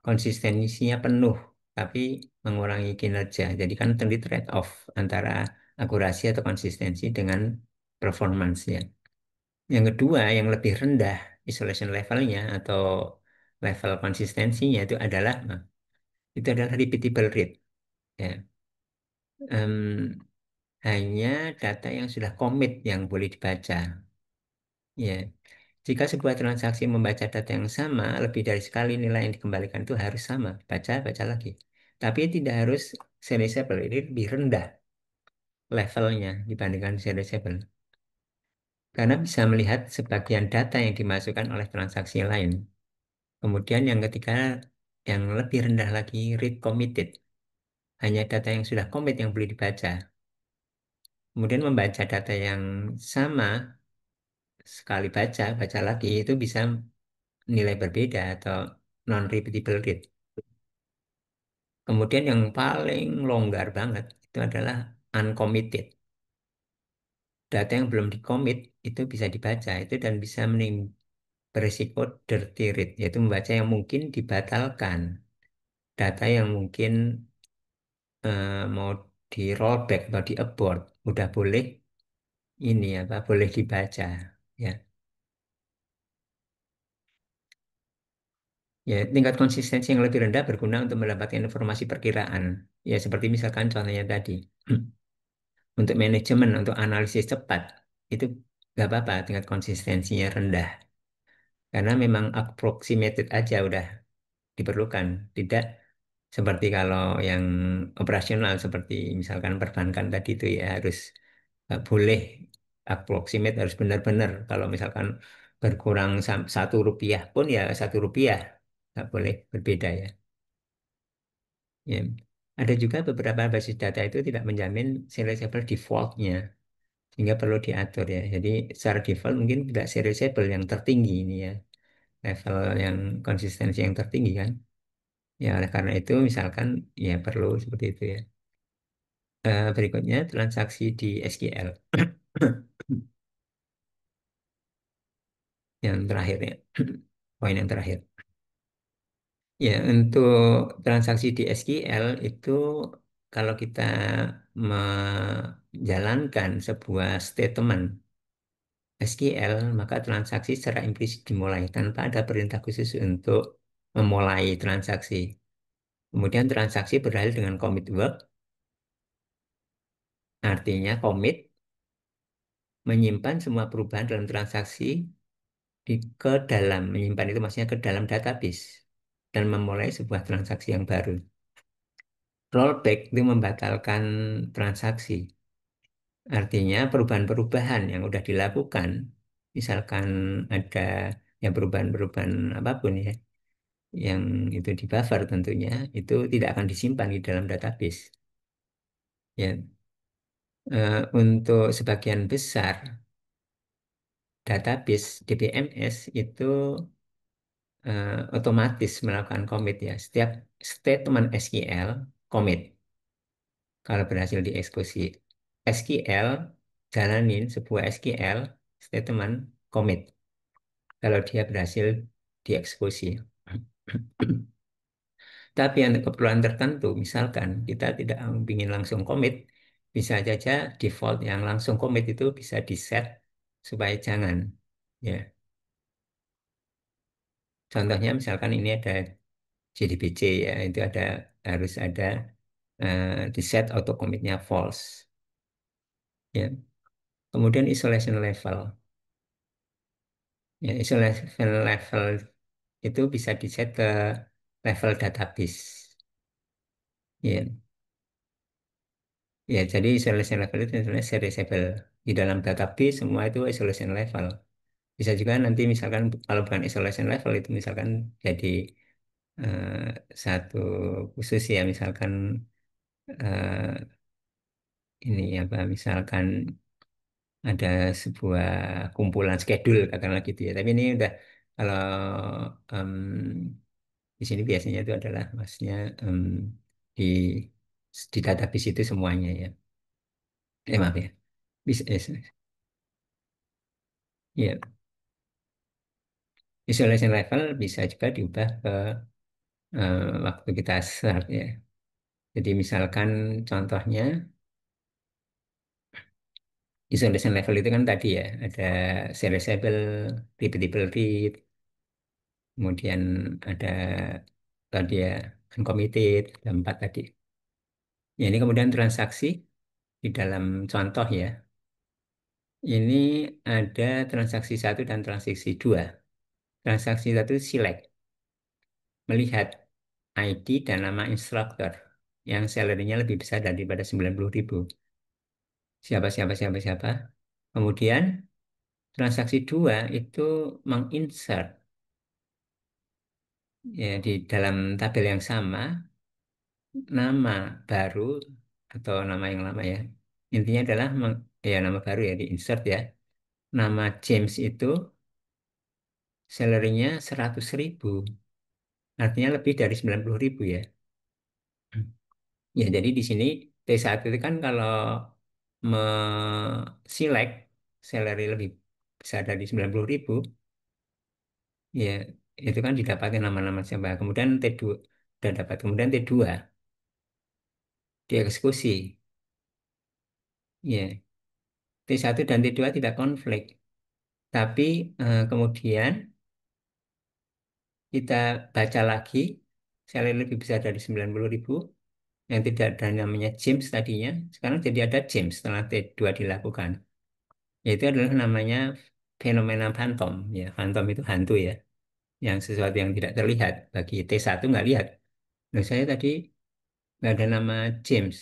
Konsistensinya penuh, tapi mengurangi kinerja. Jadi kan tadi trade-off antara akurasi atau konsistensi dengan performance ya. Yang kedua, yang lebih rendah isolation levelnya atau level konsistensinya itu adalah repeatable rate. Ya. hanya data yang sudah komit yang boleh dibaca. Ya, jika sebuah transaksi membaca data yang sama, lebih dari sekali nilai yang dikembalikan itu harus sama. Baca, baca lagi. Tapi tidak harus serializable. Ini lebih rendah levelnya dibandingkan serializable. Karena bisa melihat sebagian data yang dimasukkan oleh transaksi lain. Kemudian yang ketiga, yang lebih rendah lagi, read committed. Hanya data yang sudah commit yang boleh dibaca. Kemudian membaca data yang sama, sekali baca, baca lagi, itu bisa nilai berbeda atau non-repeatable read. Kemudian yang paling longgar banget itu adalah uncommitted. Data yang belum dikomit itu bisa dibaca itu dan bisa berisiko dirty read, yaitu membaca yang mungkin dibatalkan, data yang mungkin mau di rollback atau di abort, udah boleh ini apa boleh dibaca ya. Ya, tingkat konsistensi yang lebih rendah berguna untuk mendapatkan informasi perkiraan. Ya, seperti misalkan contohnya tadi. Untuk manajemen, untuk analisis cepat, itu nggak apa-apa tingkat konsistensinya rendah. Karena memang approximated aja udah diperlukan. Tidak seperti kalau yang operasional, seperti misalkan perbankan tadi itu ya harus nggak boleh approximate, harus benar-benar. Kalau misalkan berkurang 1 rupiah pun ya 1 rupiah. Nggak boleh berbeda ya. Ya. Ada juga beberapa basis data itu tidak menjamin serializable defaultnya, sehingga perlu diatur ya. Jadi secara default mungkin tidak serializable yang tertinggi ini ya, level yang konsistensi yang tertinggi kan. Ya oleh karena itu misalkan ya perlu seperti itu ya. Berikutnya transaksi di SQL yang terakhir ya, poin yang terakhir. Ya untuk transaksi di SQL itu kalau kita menjalankan sebuah statement SQL, maka transaksi secara implisit dimulai tanpa ada perintah khusus untuk memulai transaksi. Kemudian transaksi berakhir dengan commit work, artinya commit menyimpan semua perubahan dalam transaksi ke dalam, menyimpan itu maksudnya ke dalam database dan memulai sebuah transaksi yang baru. Rollback itu membatalkan transaksi, artinya perubahan-perubahan yang sudah dilakukan, misalkan ada yang perubahan-perubahan apapun ya, yang itu di buffer tentunya itu tidak akan disimpan di dalam database ya. Untuk sebagian besar database DBMS itu otomatis melakukan commit ya, setiap statement SQL commit kalau berhasil dieksekusi. SQL jalanin sebuah SQL statement commit kalau dia berhasil dieksekusi. Tapi untuk keperluan tertentu, misalkan kita tidak ingin langsung commit, bisa saja default yang langsung commit itu bisa di-set supaya jangan. Ya, contohnya misalkan ini ada JDBC ya, itu ada harus ada di-set auto commitnya false. Ya, kemudian isolation level. Ya, isolation level itu bisa di-set ke level database. Ya, ya, jadi isolation level itu sebenarnya serializable. Di dalam database semua itu isolation level. Bisa juga nanti misalkan kalau bukan isolation level itu misalkan jadi eh, satu khusus ya misalkan eh, ini apa misalkan ada sebuah kumpulan schedule katakanlah gitu ya. Tapi ini udah kalau em, di sini biasanya itu adalah maksudnya di di database itu semuanya ya. Maaf ya. Bisa ya. Isolation level bisa juga diubah ke waktu kita start ya. Jadi misalkan contohnya isolation level itu kan tadi ya ada serializable, repeatable read, kemudian ada tadi ya uncommitted, ada 4 tadi. Ya ini kemudian transaksi. di dalam contoh ya. Ini ada transaksi satu dan transaksi dua. Transaksi satu select, melihat ID dan nama instruktur yang salary-nya lebih besar daripada 90.000. Siapa, siapa, siapa, siapa. Kemudian transaksi dua itu menginsert ya di dalam tabel yang sama nama baru atau nama yang lama ya. Intinya adalah ya nama baru ya di insert ya. Nama James itu salary-nya 100.000. Artinya lebih dari 90.000 ya. Ya, jadi di sini T1 itu kan kalau select salary lebih besar dari 90.000, ya itu kan didapatkan nama-nama siapa. Kemudian T2 udah dapat. Kemudian T2 dieksekusi. Ya, T1 dan T2 tidak konflik. Tapi kemudian kita baca lagi salary lebih besar dari 90.000 yang tidak ada namanya James tadinya. Sekarang jadi ada James setelah T2 dilakukan. Yaitu adalah namanya fenomena phantom. Ya, phantom itu hantu ya, yang sesuatu yang tidak terlihat. Bagi T1 nggak lihat. Nah, saya tadi nggak ada nama James,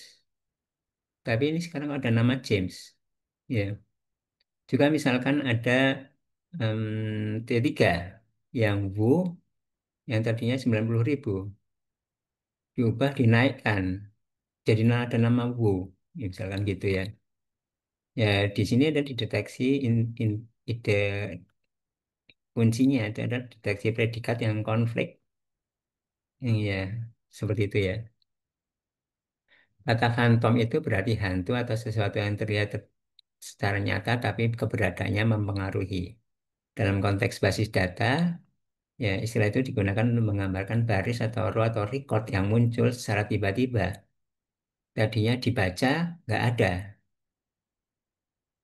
tapi ini sekarang ada nama James. Ya, juga misalkan ada T3 yang Wu yang tadinya 90.000 diubah dinaikkan jadi ada nama Wu, ya, misalkan gitu ya. Ya, di sini ada dideteksi ide kuncinya itu adalah deteksi predikat yang konflik. Iya, seperti itu ya. Kata phantom itu berarti hantu atau sesuatu yang terlihat secara nyata tapi keberadaannya mempengaruhi. Dalam konteks basis data, ya istilah itu digunakan untuk menggambarkan baris atau row atau record yang muncul secara tiba-tiba. Tadinya dibaca, nggak ada.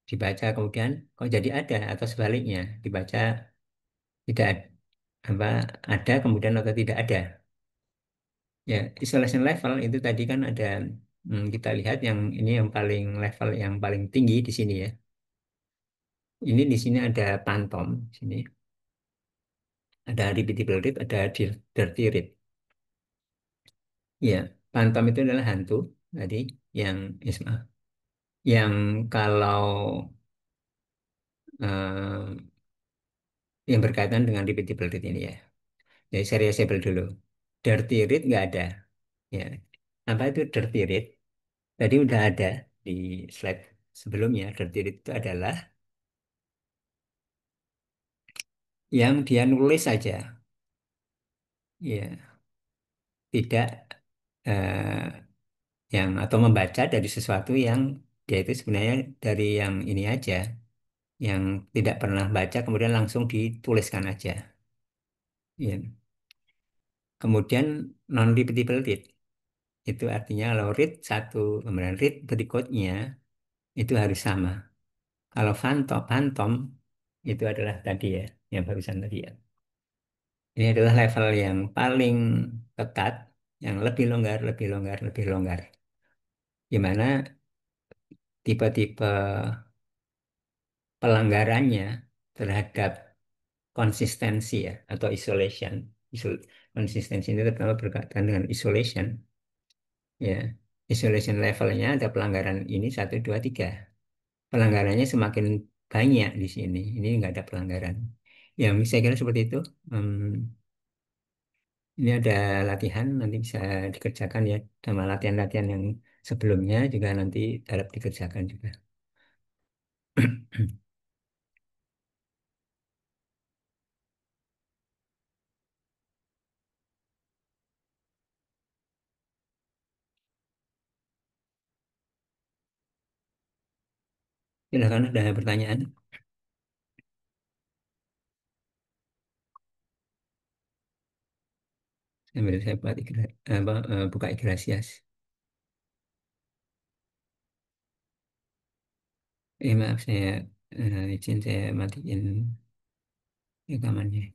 Dibaca kemudian kok jadi ada atau sebaliknya. Dibaca tidak apa ada kemudian atau tidak ada. Ya, isolation level itu tadi kan ada kita lihat yang ini yang paling level yang paling tinggi di sini ya. Ini di sini ada phantom, sini ada repeatable rate, ada dirty rate. Ya, phantom itu adalah hantu tadi yang Isma, yang kalau eh, yang berkaitan dengan repeatable rate ini ya. Jadi serializable dulu. Dirty rate nggak ada. Ya, apa itu dirty rate? Tadi udah ada di slide sebelumnya. Dirty rate itu adalah yang dia nulis saja, ya tidak yang atau membaca dari sesuatu yang dia itu sebenarnya dari yang ini aja, yang tidak pernah baca kemudian langsung dituliskan aja. Ya. Kemudian non repeatable read itu artinya kalau read satu kemudian read berikutnya itu harus sama. Kalau phantom, phantom itu adalah tadi ya, yang barusan tadi ya. Ini adalah level yang paling ketat, yang lebih longgar, lebih longgar, lebih longgar. Di mana tipe-tipe pelanggarannya terhadap konsistensi ya atau isolation. Konsistensi ini terutama berkaitan dengan isolation. Ya, isolation levelnya ada pelanggaran ini satu, dua, tiga. Pelanggarannya semakin banyak di sini. Ini nggak ada pelanggaran. Ya, saya kira seperti itu. Hmm, ini ada latihan nanti bisa dikerjakan ya sama latihan-latihan yang sebelumnya juga nanti harap dikerjakan juga. Silakan ada pertanyaan. Sambil saya buat buka Iglesias. Maaf saya izin saya matiin rekamannya.